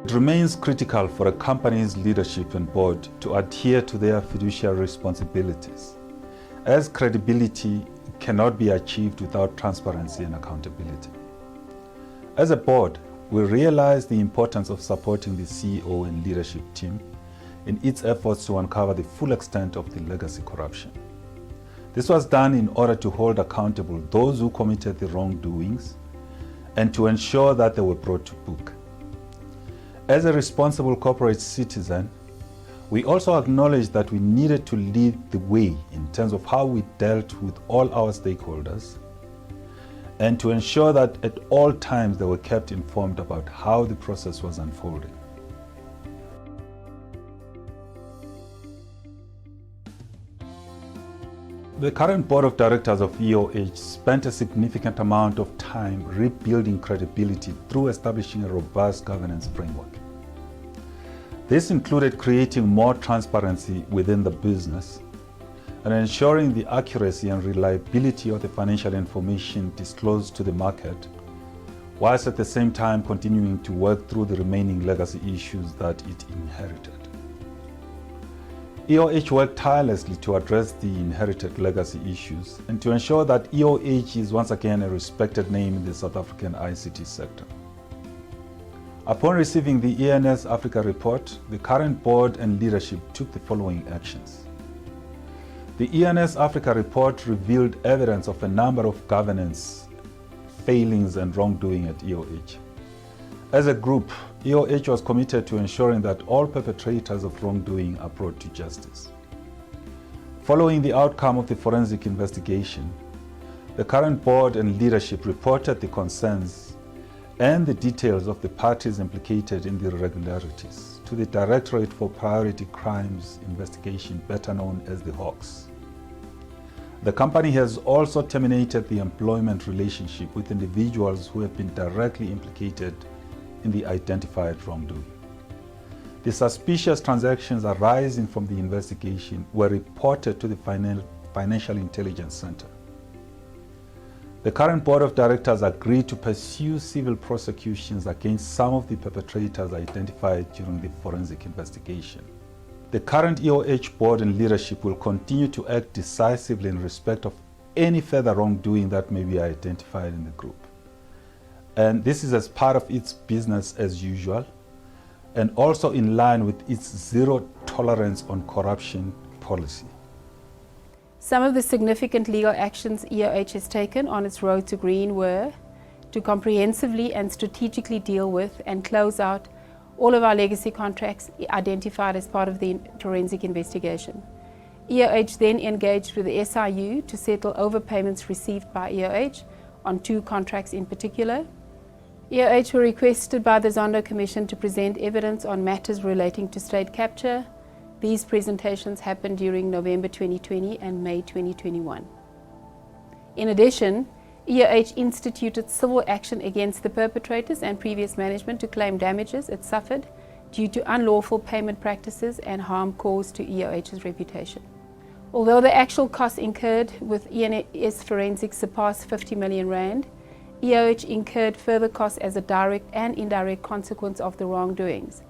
It remains critical for a company's leadership and board to adhere to their fiduciary responsibilities, as credibility cannot be achieved without transparency and accountability. As a board, we realize the importance of supporting the CEO and leadership team in its efforts to uncover the full extent of the legacy corruption. This was done in order to hold accountable those who committed the wrongdoings and to ensure that they were brought to book. As a responsible corporate citizen, we also acknowledged that we needed to lead the way in terms of how we dealt with all our stakeholders and to ensure that at all times they were kept informed about how the process was unfolding. The current board of directors of EOH spent a significant amount of time rebuilding credibility through establishing a robust governance framework. This included creating more transparency within the business and ensuring the accuracy and reliability of the financial information disclosed to the market, whilst at the same time continuing to work through the remaining legacy issues that it inherited. EOH worked tirelessly to address the inherited legacy issues and to ensure that EOH is once again a respected name in the South African ICT sector. Upon receiving the ENS Africa report, the current board and leadership took the following actions. The ENS Africa report revealed evidence of a number of governance failings and wrongdoing at EOH. As a group, EOH was committed to ensuring that all perpetrators of wrongdoing are brought to justice. Following the outcome of the forensic investigation, the current board and leadership reported the concerns and the details of the parties implicated in the irregularities to the Directorate for Priority Crimes Investigation, better known as the Hawks. The company has also terminated the employment relationship with individuals who have been directly implicated in the identified wrongdoing. The suspicious transactions arising from the investigation were reported to the Financial Intelligence Center. The current board of directors agreed to pursue civil prosecutions against some of the perpetrators identified during the forensic investigation. The current EOH board and leadership will continue to act decisively in respect of any further wrongdoing that may be identified in the group. And this is as part of its business as usual, and also in line with its zero tolerance on corruption policy. Some of the significant legal actions EOH has taken on its road to green were to comprehensively and strategically deal with and close out all of our legacy contracts identified as part of the forensic investigation. EOH then engaged with the SIU to settle overpayments received by EOH on 2 contracts in particular. EOH were requested by the Zondo Commission to present evidence on matters relating to state capture. These presentations happened during November 2020 and May 2021. In addition, EOH instituted civil action against the perpetrators and previous management to claim damages it suffered due to unlawful payment practices and harm caused to EOH's reputation. Although the actual costs incurred with ENS forensics surpassed 50 million rand, EOH incurred further costs as a direct and indirect consequence of the wrongdoings,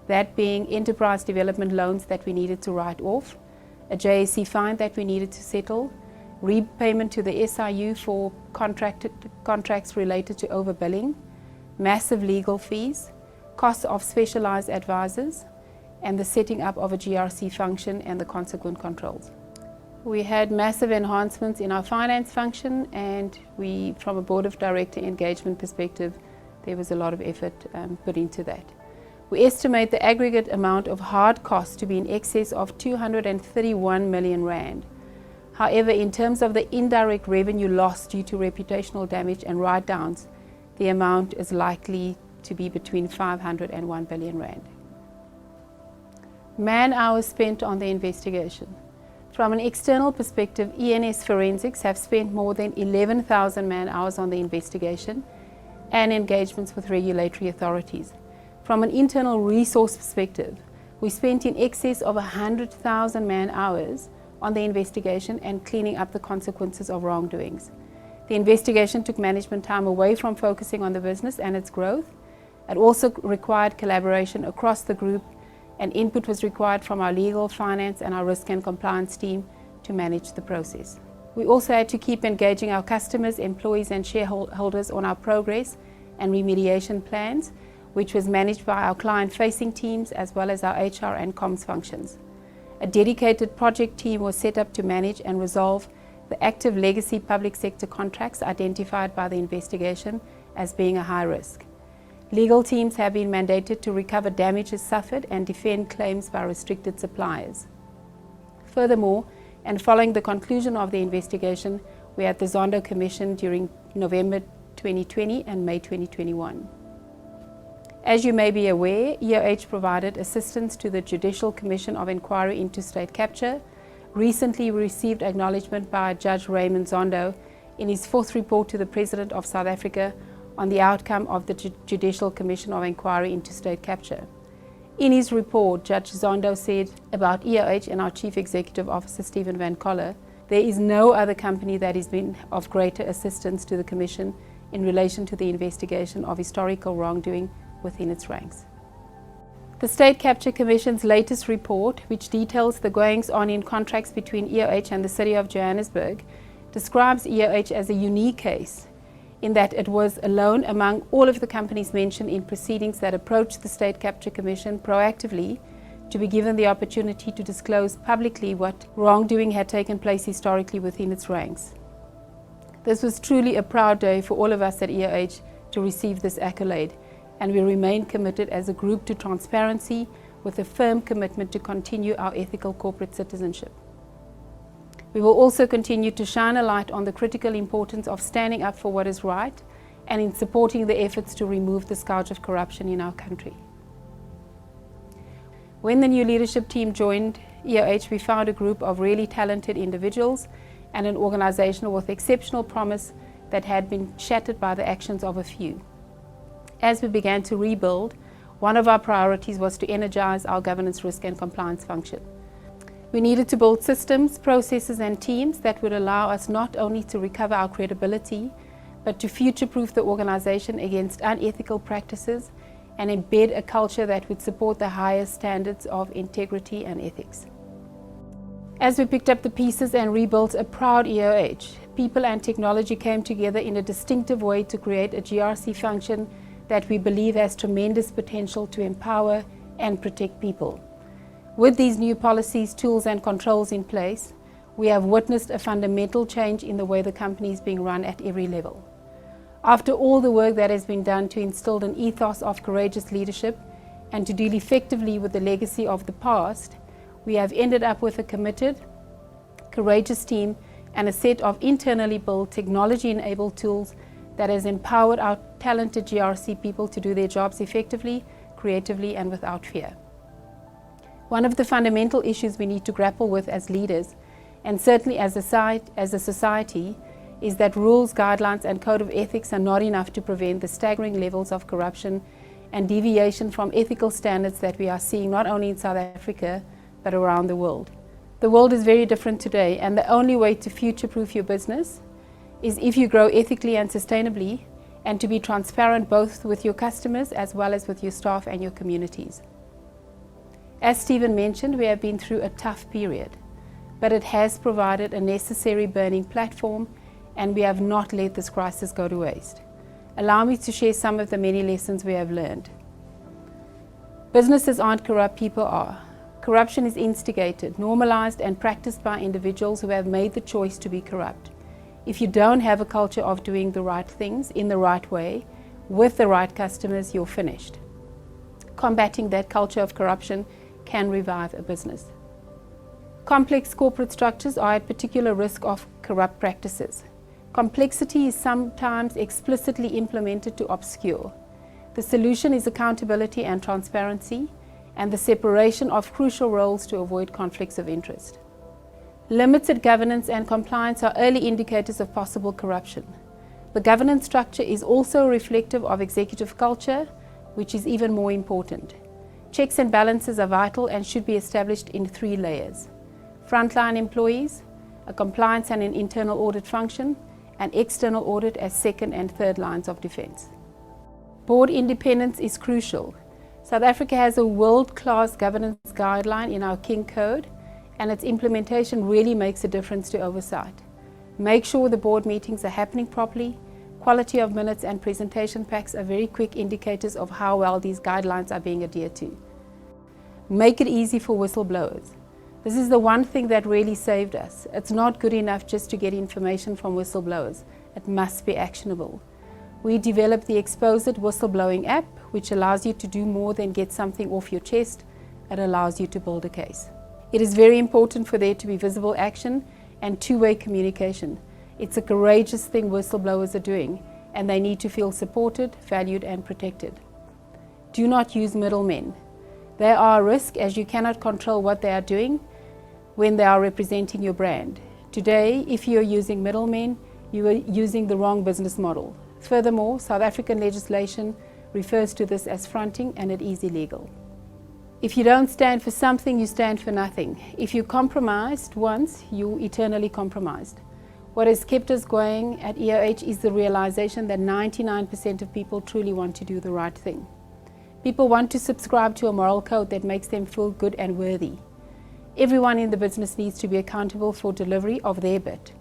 that being enterprise development loans that we needed to write off, a JSC fine that we needed to settle, repayment to the SIU for contracts related to overbilling, massive legal fees, costs of specialized advisors, and the setting up of a GRC function and the consequent controls. We had massive enhancements in our finance function, and from a board of director engagement perspective, there was a lot of effort put into that. We estimate the aggregate amount of hard costs to be in excess of 231 million rand. However, in terms of the indirect revenue lost due to reputational damage and write-downs, the amount is likely to be between 500 and 1 billion rand. Man hours spent on the investigation. From an external perspective, ENS Forensics have spent more than 11,000 man hours on the investigation and engagements with regulatory authorities. From an internal resource perspective, we spent in excess of 100,000 man hours on the investigation and cleaning up the consequences of wrongdoings. The investigation took management time away from focusing on the business and its growth. It also required collaboration across the group, and input was required from our legal, finance and our risk and compliance team to manage the process. We also had to keep engaging our customers, employees and shareholders on our progress and remediation plans, which was managed by our client-facing teams as well as our HR and comms functions. A dedicated project team was set up to manage and resolve the active legacy public sector contracts identified by the investigation as being a high risk. Legal teams have been mandated to recover damages suffered and defend claims by restricted suppliers. Furthermore, and following the conclusion of the investigation, we had the Zondo Commission during November 2020 and May 2021. As you may be aware, EOH provided assistance to the Judicial Commission of Inquiry into State Capture. Recently, we received acknowledgement by Judge Raymond Zondo in his 4th report to the President of South Africa on the outcome of the Judicial Commission of Inquiry into State Capture. In his report, Judge Zondo said about EOH and our Chief Executive Officer, Stephen Van Coller, there is no other company that has been of greater assistance to the Commission in relation to the investigation of historical wrongdoing within its ranks. The State Capture Commission's latest report, which details the goings-on in contracts between EOH and the City of Johannesburg, describes EOH as a unique case in that it was alone among all of the companies mentioned in proceedings that approached the State Capture Commission proactively to be given the opportunity to disclose publicly what wrongdoing had taken place historically within its ranks. This was truly a proud day for all of us at EOH to receive this accolade, and we remain committed as a group to transparency with a firm commitment to continue our ethical corporate citizenship. We will also continue to shine a light on the critical importance of standing up for what is right and in supporting the efforts to remove the scourge of corruption in our country. When the new leadership team joined EOH, we found a group of really talented individuals and an organization with exceptional promise that had been shattered by the actions of a few. As we began to rebuild, one of our priorities was to energize our governance, risk and compliance function. We needed to build systems, processes and teams that would allow us not only to recover our credibility, but to future-proof the organization against unethical practices and embed a culture that would support the highest standards of integrity and ethics. As we picked up the pieces and rebuilt a proud EOH, people and technology came together in a distinctive way to create a GRC function that we believe has tremendous potential to empower and protect people. With these new policies, tools and controls in place, we have witnessed a fundamental change in the way the company is being run at every level. After all the work that has been done to instill an ethos of courageous leadership and to deal effectively with the legacy of the past, we have ended up with a committed, courageous team and a set of internally built technology-enabled tools that has empowered our talented GRC people to do their jobs effectively, creatively and without fear. One of the fundamental issues we need to grapple with as leaders, and certainly as a society, is that rules, guidelines and code of ethics are not enough to prevent the staggering levels of corruption and deviation from ethical standards that we are seeing not only in South Africa, but around the world. The world is very different today, and the only way to future-proof your business is if you grow ethically and sustainably, and to be transparent both with your customers as well as with your staff and your communities. As Stephen mentioned, we have been through a tough period, but it has provided a necessary burning platform, and we have not let this crisis go to waste. Allow me to share some of the many lessons we have learned. Businesses aren't corrupt, people are. Corruption is instigated, normalized and practiced by individuals who have made the choice to be corrupt. If you don't have a culture of doing the right things in the right way, with the right customers, you're finished. Combating that culture of corruption can revive a business. Complex corporate structures are at particular risk of corrupt practices. Complexity is sometimes explicitly implemented to obscure. The solution is accountability and transparency, and the separation of crucial roles to avoid conflicts of interest. Limited governance and compliance are early indicators of possible corruption. The governance structure is also reflective of executive culture, which is even more important. Checks and balances are vital and should be established in 3 layers. Frontline employees, a compliance and an internal audit function, and external audit as second and third lines of defense. Board independence is crucial. South Africa has a world-class governance guideline in our King Code, and its implementation really makes a difference to oversight. Make sure the board meetings are happening properly. Quality of minutes and presentation packs are very quick indicators of how well these guidelines are being adhered to. Make it easy for whistleblowers. This is the one thing that really saved us. It's not good enough just to get information from whistleblowers. It must be actionable. We developed the Expose It whistleblowing app, which allows you to do more than get something off your chest. It allows you to build a case. It is very important for there to be visible action and two-way communication. It's a courageous thing whistleblowers are doing, and they need to feel supported, valued, and protected. Do not use middlemen. They are a risk, as you cannot control what they are doing when they are representing your brand. Today, if you are using middlemen, you are using the wrong business model. Furthermore, South African legislation refers to this as fronting, and it is illegal. If you don't stand for something, you stand for nothing. If you compromised once, you eternally compromised. What has kept us going at EOH is the realization that 99% of people truly want to do the right thing. People want to subscribe to a moral code that makes them feel good and worthy. Everyone in the business needs to be accountable for delivery of their bit.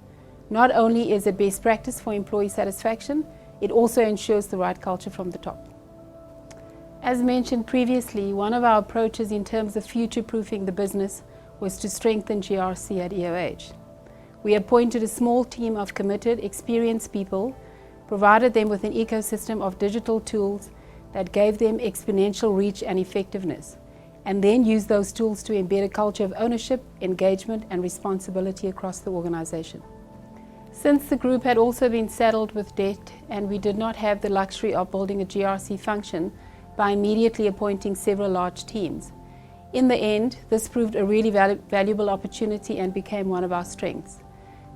Not only is it best practice for employee satisfaction, it also ensures the right culture from the top. As mentioned previously, one of our approaches in terms of future-proofing the business was to strengthen GRC at EOH. We appointed a small team of committed, experienced people, provided them with an ecosystem of digital tools that gave them exponential reach and effectiveness, and then used those tools to embed a culture of ownership, engagement, and responsibility across the organization. Since the group had also been saddled with debt and we did not have the luxury of building a GRC function by immediately appointing several large teams, in the end, this proved a really valuable opportunity and became one of our strengths.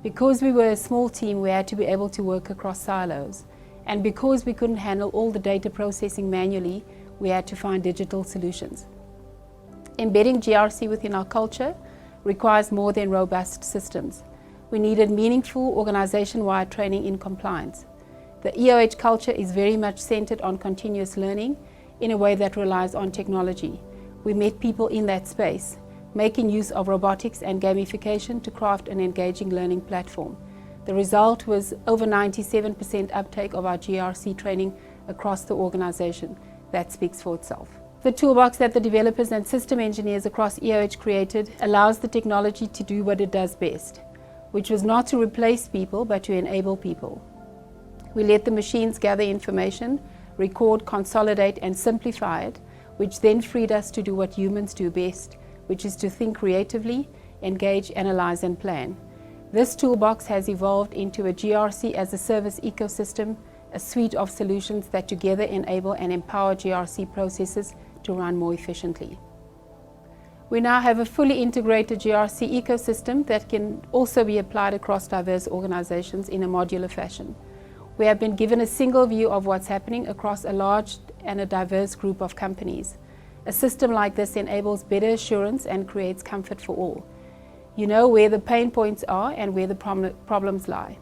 Because we were a small team, we had to be able to work across silos. And because we couldn't handle all the data processing manually, we had to find digital solutions. Embedding GRC within our culture requires more than robust systems. We needed meaningful organization-wide training in compliance. The EOH culture is very much centered on continuous learning in a way that relies on technology. We met people in that space, making use of robotics and gamification to craft an engaging learning platform. The result was over 97% uptake of our GRC training across the organization. That speaks for itself. The toolbox that the developers and system engineers across EOH created allows the technology to do what it does best, which was not to replace people, but to enable people. We let the machines gather information, record, consolidate, and simplify it, which then freed us to do what humans do best, which is to think creatively, engage, analyze, and plan. This toolbox has evolved into a GRC as a service ecosystem, a suite of solutions that together enable and empower GRC processes to run more efficiently. We now have a fully integrated GRC ecosystem that can also be applied across diverse organizations in a modular fashion. We have been given a single view of what's happening across a large and a diverse group of companies. A system like this enables better assurance and creates comfort for all. You know where the pain points are and where the problems lie.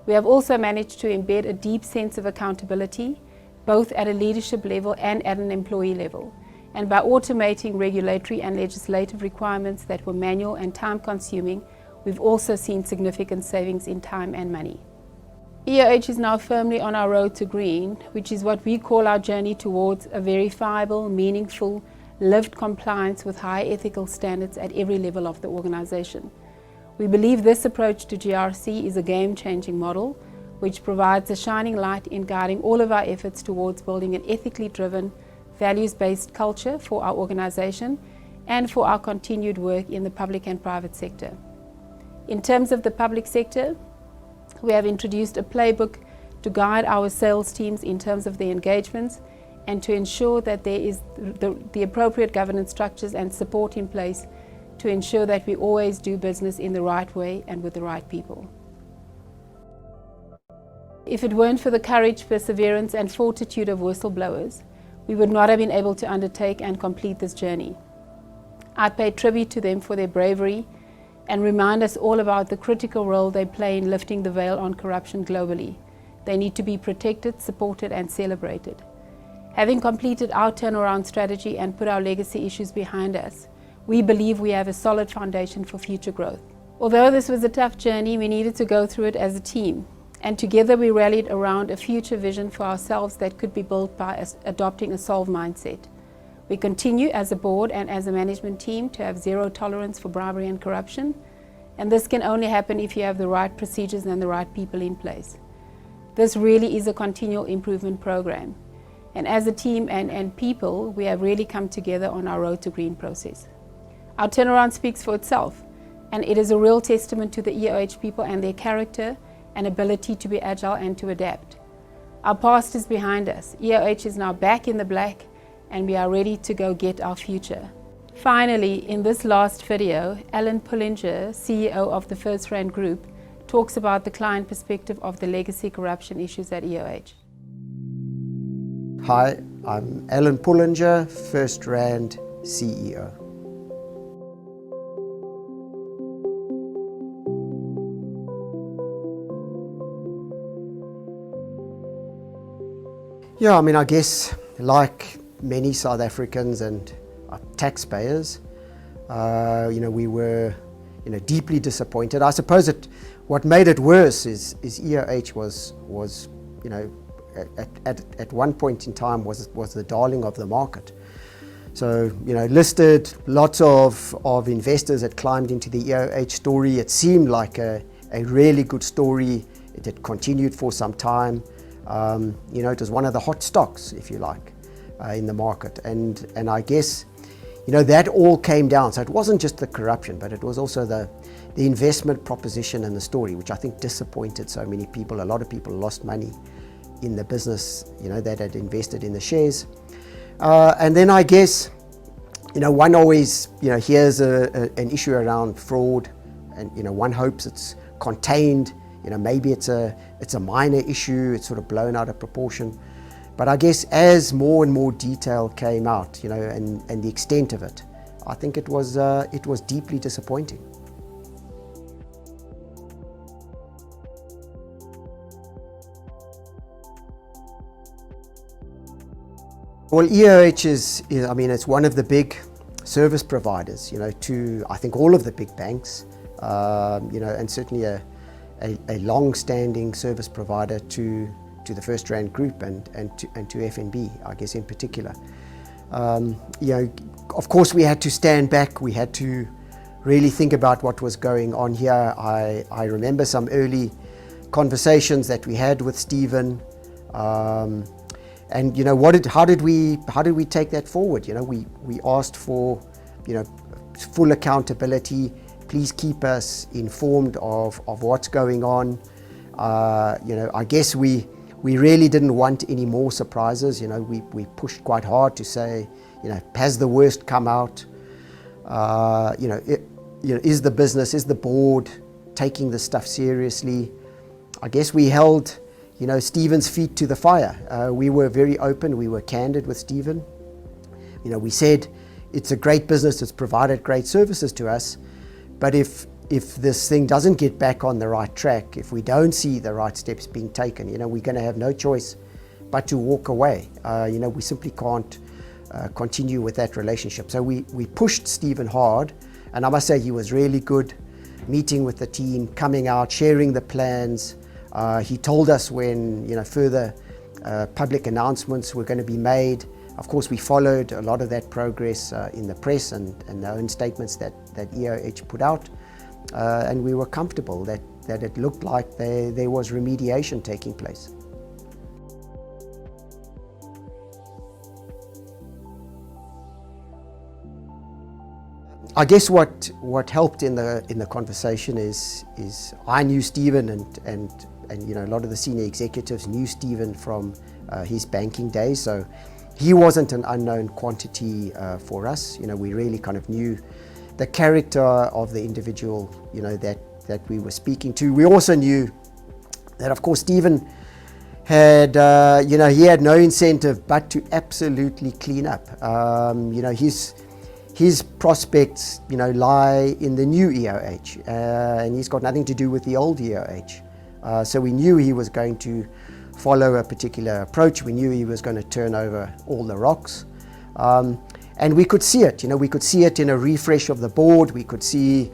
We have also managed to embed a deep sense of accountability, both at a leadership level and at an employee level. And by automating regulatory and legislative requirements that were manual and time-consuming, we've also seen significant savings in time and money. EOH is now firmly on our road to green, which is what we call our journey towards a verifiable, meaningful, lived compliance with high ethical standards at every level of the organization. We believe this approach to GRC is a game-changing model which provides a shining light in guiding all of our efforts towards building an ethically driven, values-based culture for our organization and for our continued work in the public and private sector. In terms of the public sector, we have introduced a playbook to guide our sales teams in terms of their engagements and to ensure that there is the appropriate governance structures and support in place to ensure that we always do business in the right way and with the right people. If it weren't for the courage, perseverance and fortitude of whistleblowers, we would not have been able to undertake and complete this journey. I pay tribute to them for their bravery and remind us all about the critical role they play in lifting the veil on corruption globally. They need to be protected, supported and celebrated. Having completed our turnaround strategy and put our legacy issues behind us, we believe we have a solid foundation for future growth. Although this was a tough journey, we needed to go through it as a team. And together we rallied around a future vision for ourselves that could be built by adopting a solve mindset. We continue as a board and as a management team to have zero tolerance for bribery and corruption. And this can only happen if you have the right procedures and the right people in place. This really is a continual improvement program. And as a team and people, we have really come together on our Road to Green process. Our turnaround speaks for itself, and it is a real testament to the EOH people and their character and ability to be agile and to adapt. Our past is behind us. EOH is now back in the black, and we are ready to go get our future. Finally, in this last video, Alan Pullinger, CEO of the First Rand Group, talks about the client perspective of the legacy corruption issues at EOH. Hi, I'm Alan Pullinger, First Rand CEO. Yeah, I mean, I guess like many South Africans and taxpayers, we were, deeply disappointed. I suppose what made it worse is EOH was at one point in time was the darling of the market. So, listed, lots of investors had climbed into the EOH story. It seemed like a really good story. It had continued for some time. It was one of the hot stocks, if you like, in the market. And I guess, that all came down. So it wasn't just the corruption, but it was also the investment proposition and the story, which I think disappointed so many people. A lot of people lost money in the business, that had invested in the shares. And then I guess, one always, hears an issue around fraud, and, one hopes it's contained. Maybe it's a minor issue, it's sort of blown out of proportion. But I guess as more and more detail came out, and the extent of it, I think it was deeply disappointing. Well, EOH is it's one of the big service providers, to I think all of the big banks, and certainly a long-standing service provider to the First Rand Group and to FNB, I guess in particular. Of course we had to stand back, we had to really think about what was going on here. I remember some early conversations that we had with Stephen, and how did we take that forward? We asked for full accountability. Please keep us informed of what's going on. I guess we really didn't want any more surprises. We pushed quite hard to say, has the worst come out? Is the business, is the board taking this stuff seriously? I guess we held, Stephen's feet to the fire. We were very open. We were candid with Stephen. We said it's a great business. It's provided great services to us. But if this thing doesn't get back on the right track, if we don't see the right steps being taken, we're going to have no choice but to walk away. We simply can't continue with that relationship. So we pushed Stephen hard, and I must say he was really good, meeting with the team, coming out, sharing the plans. He told us when further public announcements were going to be made. Of course, we followed a lot of that progress in the press and the own statements that EOH put out, and we were comfortable that it looked like there was remediation taking place. I guess what helped in the conversation is I knew Stephen and you know, a lot of the senior executives knew Stephen from his banking days, so he wasn't an unknown quantity for us. You know, we really kind of knew the character of the individual, you know, that we were speaking to. We also knew that, of course, Stephen had, you know, he had no incentive but to absolutely clean up. You know, his prospects, you know, lie in the new EOH, and he's got nothing to do with the old EOH. So we knew he was going to follow a particular approach. We knew he was going to turn over all the rocks. And we could see it, you know, we could see it in a refresh of the board. We could see,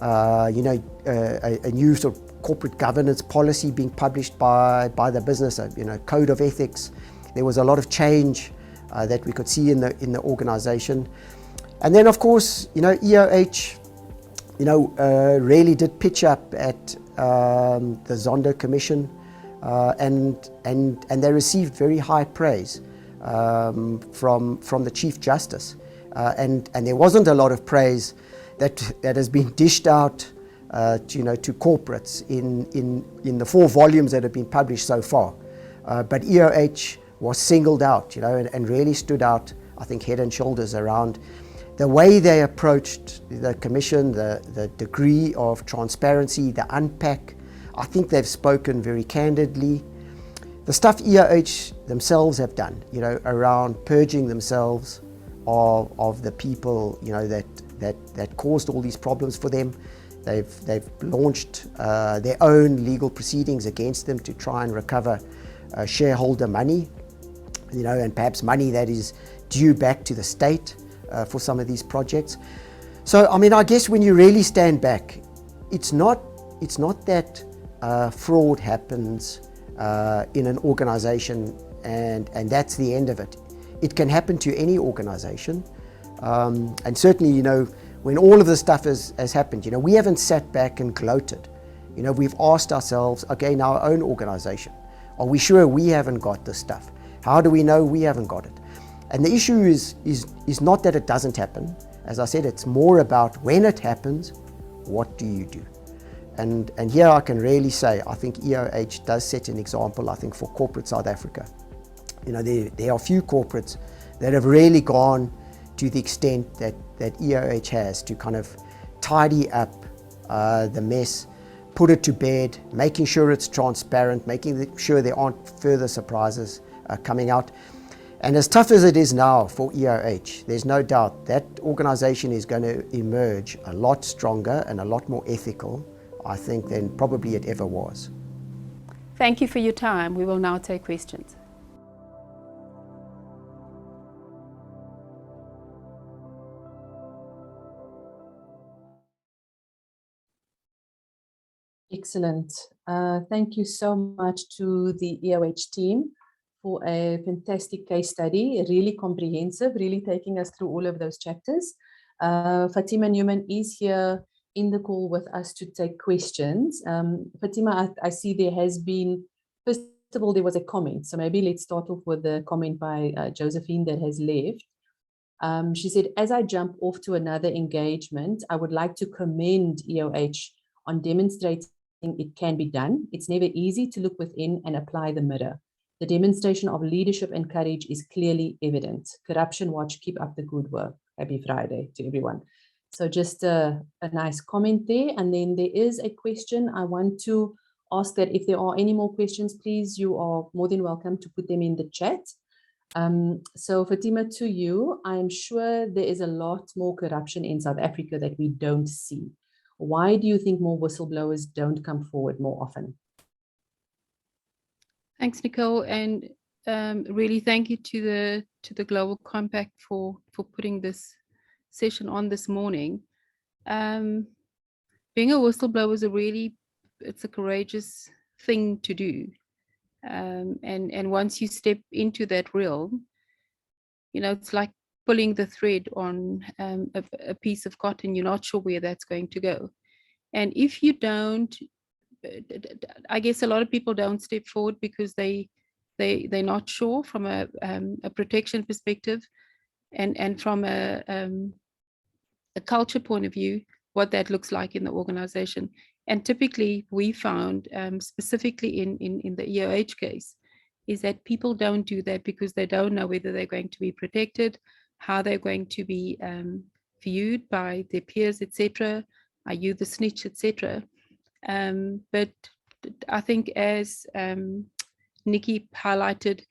you know, a new sort of corporate governance policy being published by the business, you know, code of ethics. There was a lot of change that we could see in the organization. And then, of course, you know, EOH, you know, really did pitch up at the Zondo Commission, and they received very high praise from the Chief Justice, and there wasn't a lot of praise that has been dished out to, you know, to corporates in the 4 volumes that have been published so far. But EOH was singled out, you know, and really stood out, I think, head and shoulders around the way they approached the commission, the degree of transparency, the unpack. I think they've spoken very candidly. The stuff EOH themselves have done, you know, around purging themselves of the people, you know, that caused all these problems for them. They've launched their own legal proceedings against them to try and recover shareholder money, you know, and perhaps money that is due back to the state for some of these projects. So, I mean, I guess when you really stand back, it's not that fraud happens in an organization and that's the end of it. It can happen to any organization, and certainly, you know, when all of this stuff has happened, you know, we haven't sat back and gloated. You know, we've asked ourselves, okay, in our own organization, are we sure we haven't got this stuff? How do we know we haven't got it? And the issue is not that it doesn't happen. As I said, it's more about when it happens, what do you do? And here I can really say, I think EOH does set an example, I think, for corporate South Africa. You know, there are few corporates that have really gone to the extent that EOH has to kind of tidy up the mess, put it to bed, making sure it's transparent, making sure there aren't further surprises coming out. And as tough as it is now for EOH, there's no doubt that organization is going to emerge a lot stronger and a lot more ethical, I think, than probably it ever was. Thank you for your time. We will now take questions. Excellent. Thank you so much to the EOH team for a fantastic case study, really comprehensive, really taking us through all of those chapters. Fatima Newman is here in the call with us to take questions. Fatima, I see there has been, first of all, there was a comment. So maybe let's start off with the comment by Josephine that has left. She said, as I jump off to another engagement, I would like to commend EOH on demonstrating it can be done. It's never easy to look within and apply the mirror. The demonstration of leadership and courage is clearly evident. Corruption Watch, keep up the good work. Happy Friday to everyone. So just a nice comment there. And then there is a question. I want to ask that if there are any more questions, please, you are more than welcome to put them in the chat. So Fatima, to you, I'm sure there is a lot more corruption in South Africa that we don't see. Why do you think more whistleblowers don't come forward more often? Thanks, Nicole, and really thank you to the Global Compact for putting this session on this morning. Being a whistleblower is it's a courageous thing to do, and once you step into that realm, it's like pulling the thread on a piece of cotton. You're not sure where that's going to go. And if you don't, I guess a lot of people don't step forward because they're not sure from a protection perspective and from a culture point of view what that looks like in the organization. And typically we found, specifically in the EOH case, is that people don't do that because they don't know whether they're going to be protected, how they're going to be viewed by their peers, etc. Are you the snitch, etc. But I think, as Nikki highlighted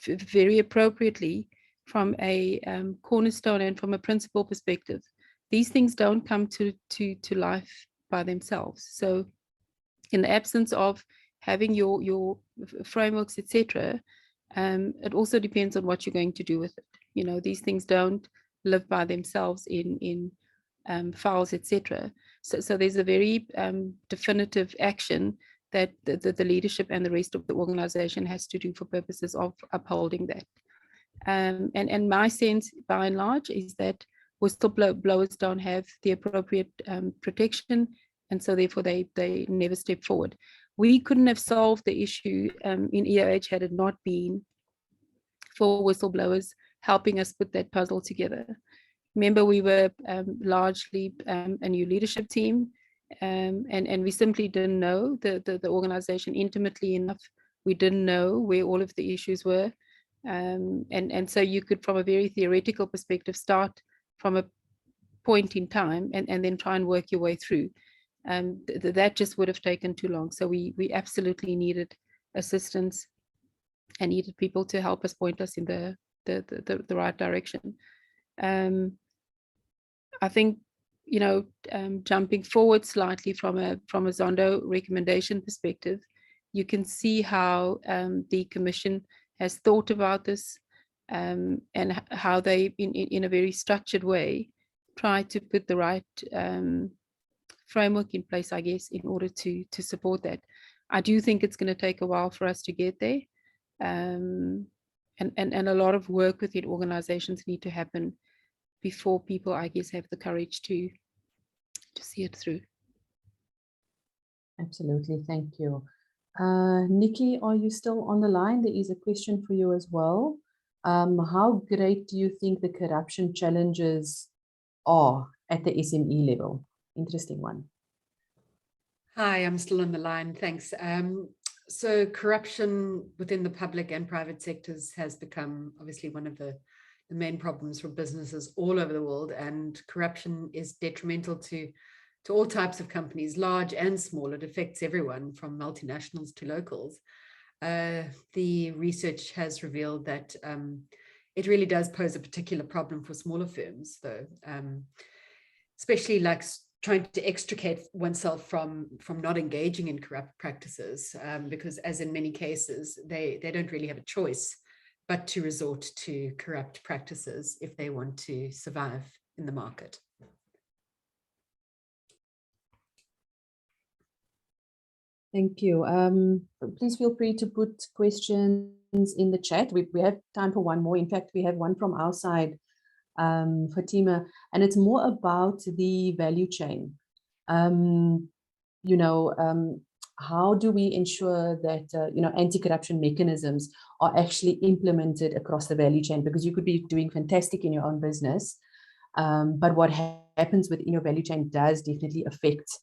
very appropriately, from a cornerstone and from a principal perspective, these things don't come to life by themselves. So in the absence of having your frameworks, etc., it also depends on what you're going to do with it. These things don't live by themselves in files, etc. So there's a very definitive action that the leadership and the rest of the organization has to do for purposes of upholding that. And my sense, by and large, is that whistleblowers don't have the appropriate protection, and so therefore they never step forward. We couldn't have solved the issue in EOH had it not been for whistleblowers helping us put that puzzle together. Remember, we were largely a new leadership team, and we simply didn't know the organization intimately enough. We didn't know where all of the issues were. And so you could, from a very theoretical perspective, start from a point in time and then try and work your way through. That just would have taken too long. So we absolutely needed assistance and needed people to help us, point us in the right direction. I think, jumping forward slightly from a Zondo recommendation perspective, you can see how the Commission has thought about this, and how they, in a very structured way, try to put the right framework in place, I guess, in order to support that. I do think it's going to take a while for us to get there, and a lot of work within organizations need to happen before people, I guess, have the courage to see it through. Absolutely, thank you. Nikki, are you still on the line? There is a question for you as well. How great do you think the corruption challenges are at the SME level? Interesting one. Hi, I'm still on the line, thanks. So corruption within the public and private sectors has become obviously one of the main problems for businesses all over the world, and corruption is detrimental to all types of companies, large and small. It affects everyone from multinationals to locals. The research has revealed that it really does pose a particular problem for smaller firms, though, especially like trying to extricate oneself from not engaging in corrupt practices, because as in many cases, they don't really have a choice but to resort to corrupt practices if they want to survive in the market. Thank you. Please feel free to put questions in the chat. We have time for one more. In fact, we have one from our side, Fatima, and it's more about the value chain. How do we ensure that anti-corruption mechanisms are actually implemented across the value chain? Because you could be doing fantastic in your own business, but what happens within your value chain does definitely affect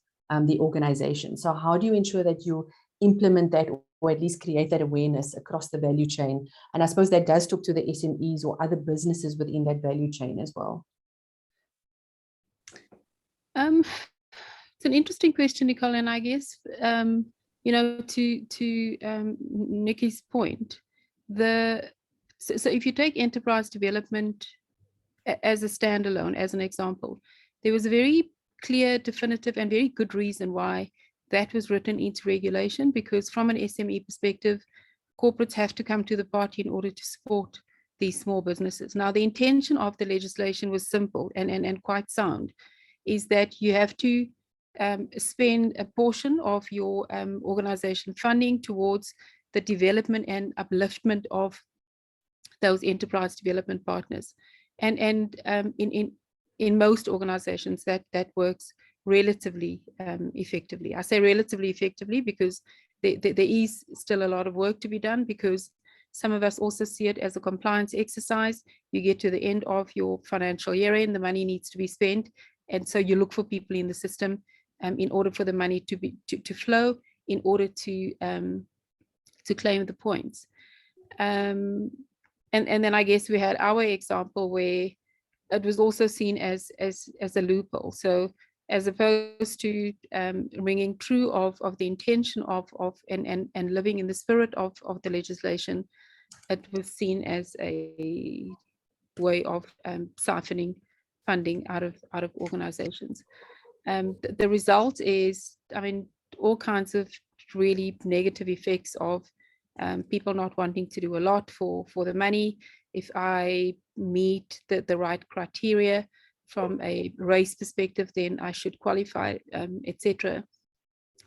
the organization. So how do you ensure that you implement that, or at least create that awareness across the value chain? And I suppose that does talk to the SMEs or other businesses within that value chain as well. It's an interesting question, Nicole, and I guess to Nikki's point, so if you take enterprise development as a standalone, as an example, there was a very clear, definitive, and very good reason why that was written into regulation, because from an SME perspective, corporates have to come to the party in order to support these small businesses. Now, the intention of the legislation was simple and quite sound, is that you have to spend a portion of your organization funding towards the development and upliftment of those enterprise development partners. And in most organizations that works relatively effectively. I say relatively effectively because there is still a lot of work to be done, because some of us also see it as a compliance exercise. You get to the end of your financial year end, the money needs to be spent, and so you look for people in the system in order for the money to flow, in order to claim the points. And then I guess we had our example where it was also seen as a loophole. So as opposed to ringing true of the intention of and living in the spirit of the legislation, it was seen as a way of siphoning funding out of organizations. The result is, I mean, all kinds of really negative effects of people not wanting to do a lot for the money. If I meet the right criteria from a race perspective, then I should qualify, etc.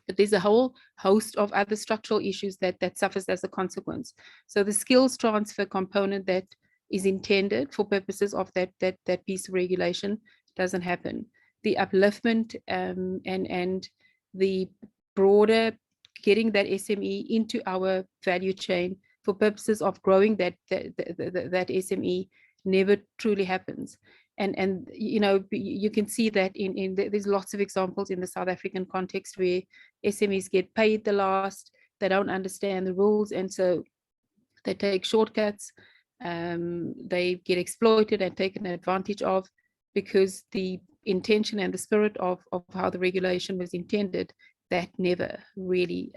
But there's a whole host of other structural issues that suffers as a consequence. So the skills transfer component that is intended for purposes of that piece of regulation doesn't happen. The upliftment and the broader getting that SME into our value chain for purposes of growing that SME never truly happens. And you know, you can see that there's lots of examples in the South African context where SMEs get paid the last, they don't understand the rules, and so they take shortcuts, they get exploited and taken advantage of, because the intention and the spirit of how the regulation was intended, that never really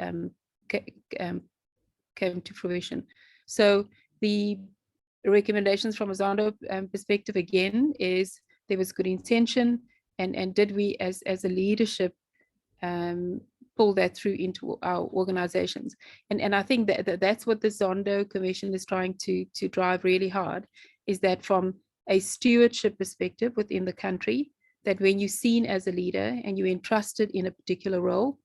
came to fruition. So the recommendations from a Zondo perspective again is there was good intention, and did we as a leadership pull that through into our organizations? And I think that's what the Zondo Commission is trying to drive really hard, is that from a stewardship perspective within the country, that when you're seen as a leader and you're entrusted in a particular role,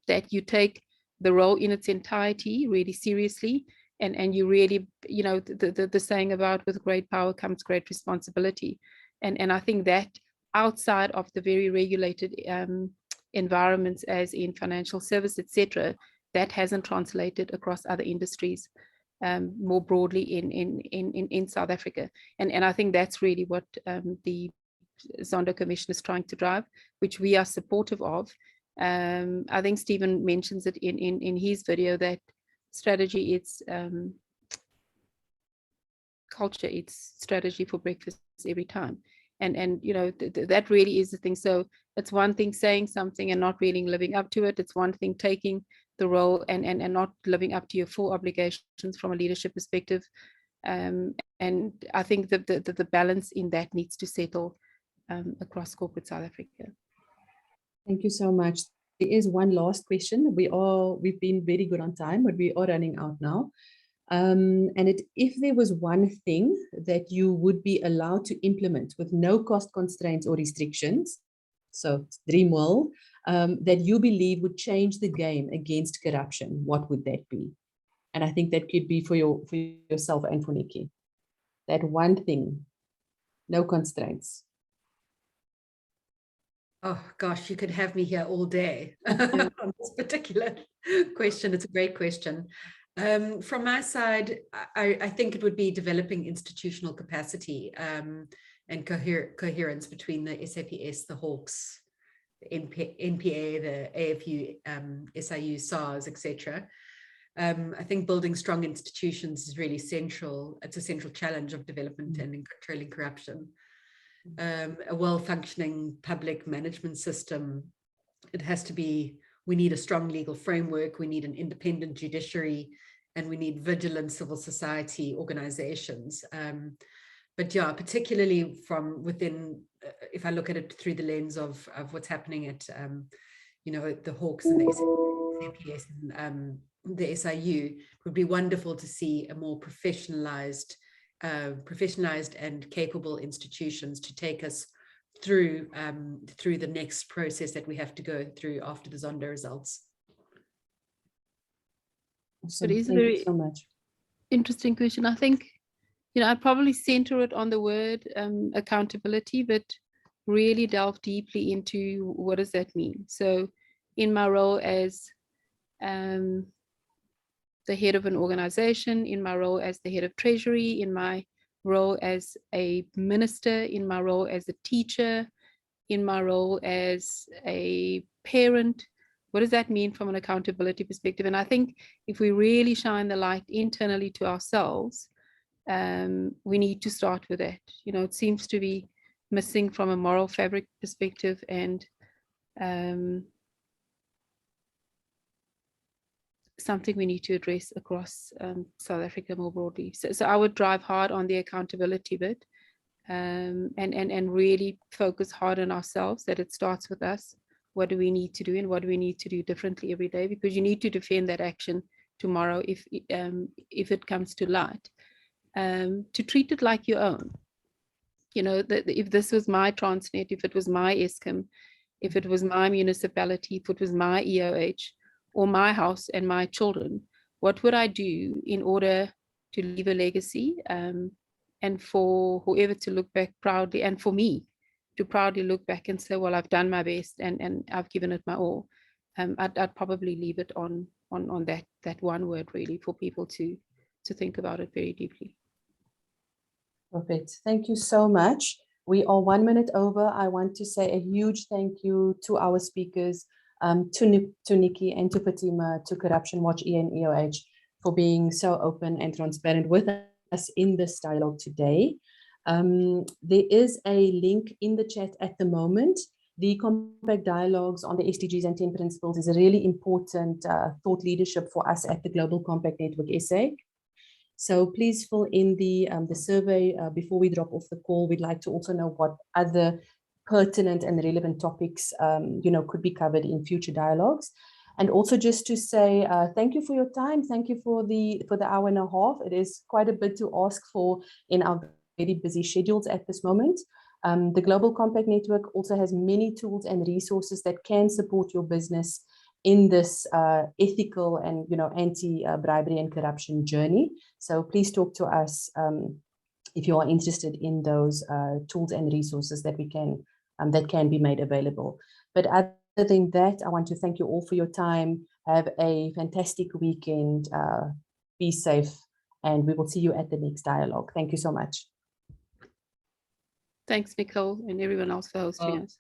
that you take the role in its entirety really seriously, and you really, you know, the saying about with great power comes great responsibility. And I think that outside of the very regulated environments, as in financial service, etc., that hasn't translated across other industries more broadly in South Africa. And I think that's really what the Zondo Commission is trying to drive, which we are supportive of. I think Stephen mentions it in his video, that strategy, it's culture, it's strategy for breakfast every time. And you know, that really is the thing. So it's one thing saying something and not really living up to it. It's one thing taking the role and not living up to your full obligations from a leadership perspective. And I think that the balance in that needs to settle across corporate South Africa. Thank you so much. There is one last question. We've been very good on time, but we are running out now. If there was one thing that you would be allowed to implement with no cost constraints or restrictions, so dream world, that you believe would change the game against corruption, what would that be? And I think that could be for yourself and for Nikki. That one thing, no constraints. Oh gosh, you could have me here all day on this particular question. It's a great question. From my side, I think it would be developing institutional capacity and coherence between the SAPS, the Hawks, the NPA, the AFU, SIU, SARS, etc. I think building strong institutions is really central. It's a central challenge of development and in controlling corruption. A well-functioning public management system, it has to be, we need a strong legal framework, we need an independent judiciary, and we need vigilant civil society organizations. But yeah, particularly from within, if I look at it through the lens of what's happening at, you know, the Hawks and the SAPS and the SIU, it would be wonderful to see a more professionalized and capable institutions to take us through the next process that we have to go through after the Zondo results. Awesome. It is Thank very you so much. interesting question. I think I'd probably center it on the word accountability, but really delve deeply into what does that mean. So in my role as the head of an organization, in my role as the head of treasury, in my role as a minister, in my role as a teacher, in my role as a parent, what does that mean from an accountability perspective? And I think if we really shine the light internally to ourselves, we need to start with that. It seems to be missing from a moral fabric perspective, and something we need to address across South Africa more broadly. So I would drive hard on the accountability bit, and really focus hard on ourselves, that it starts with us. What do we need to do, and what do we need to do differently every day? Because you need to defend that action tomorrow if it comes to light. To treat it like your own. If this was my Transnet, if it was my Eskom, if it was my municipality, if it was my EOH, or my house and my children, what would I do in order to leave a legacy, and for whoever to look back proudly, and for me to proudly look back and say, well, I've done my best and I've given it my all. I'd probably leave it on that one word, really, for people to think about it very deeply. Perfect. Thank you so much. We are 1 minute over. I want to say a huge thank you to our speakers, to Nikki and to Fatima, to Corruption Watch E and EOH, for being so open and transparent with us in this dialogue today. There is a link in the chat at the moment. The Compact Dialogues on the SDGs and 10 Principles is a really important thought leadership for us at the Global Compact Network SA. So please fill in the survey before we drop off the call. We'd like to also know what other pertinent and relevant topics could be covered in future dialogues. And also just to say thank you for your time. Thank you for the hour and a half. It is quite a bit to ask for in our very busy schedules at this moment. The Global Compact Network also has many tools and resources that can support your business in this ethical and anti-bribery and corruption journey. So please talk to us if you are interested in those tools and resources that can be made available. But other than that, I want to thank you all for your time. Have a fantastic weekend. Be safe, and we will see you at the next dialogue. Thank you so much. Thanks, Nicole, and everyone else for hosting us.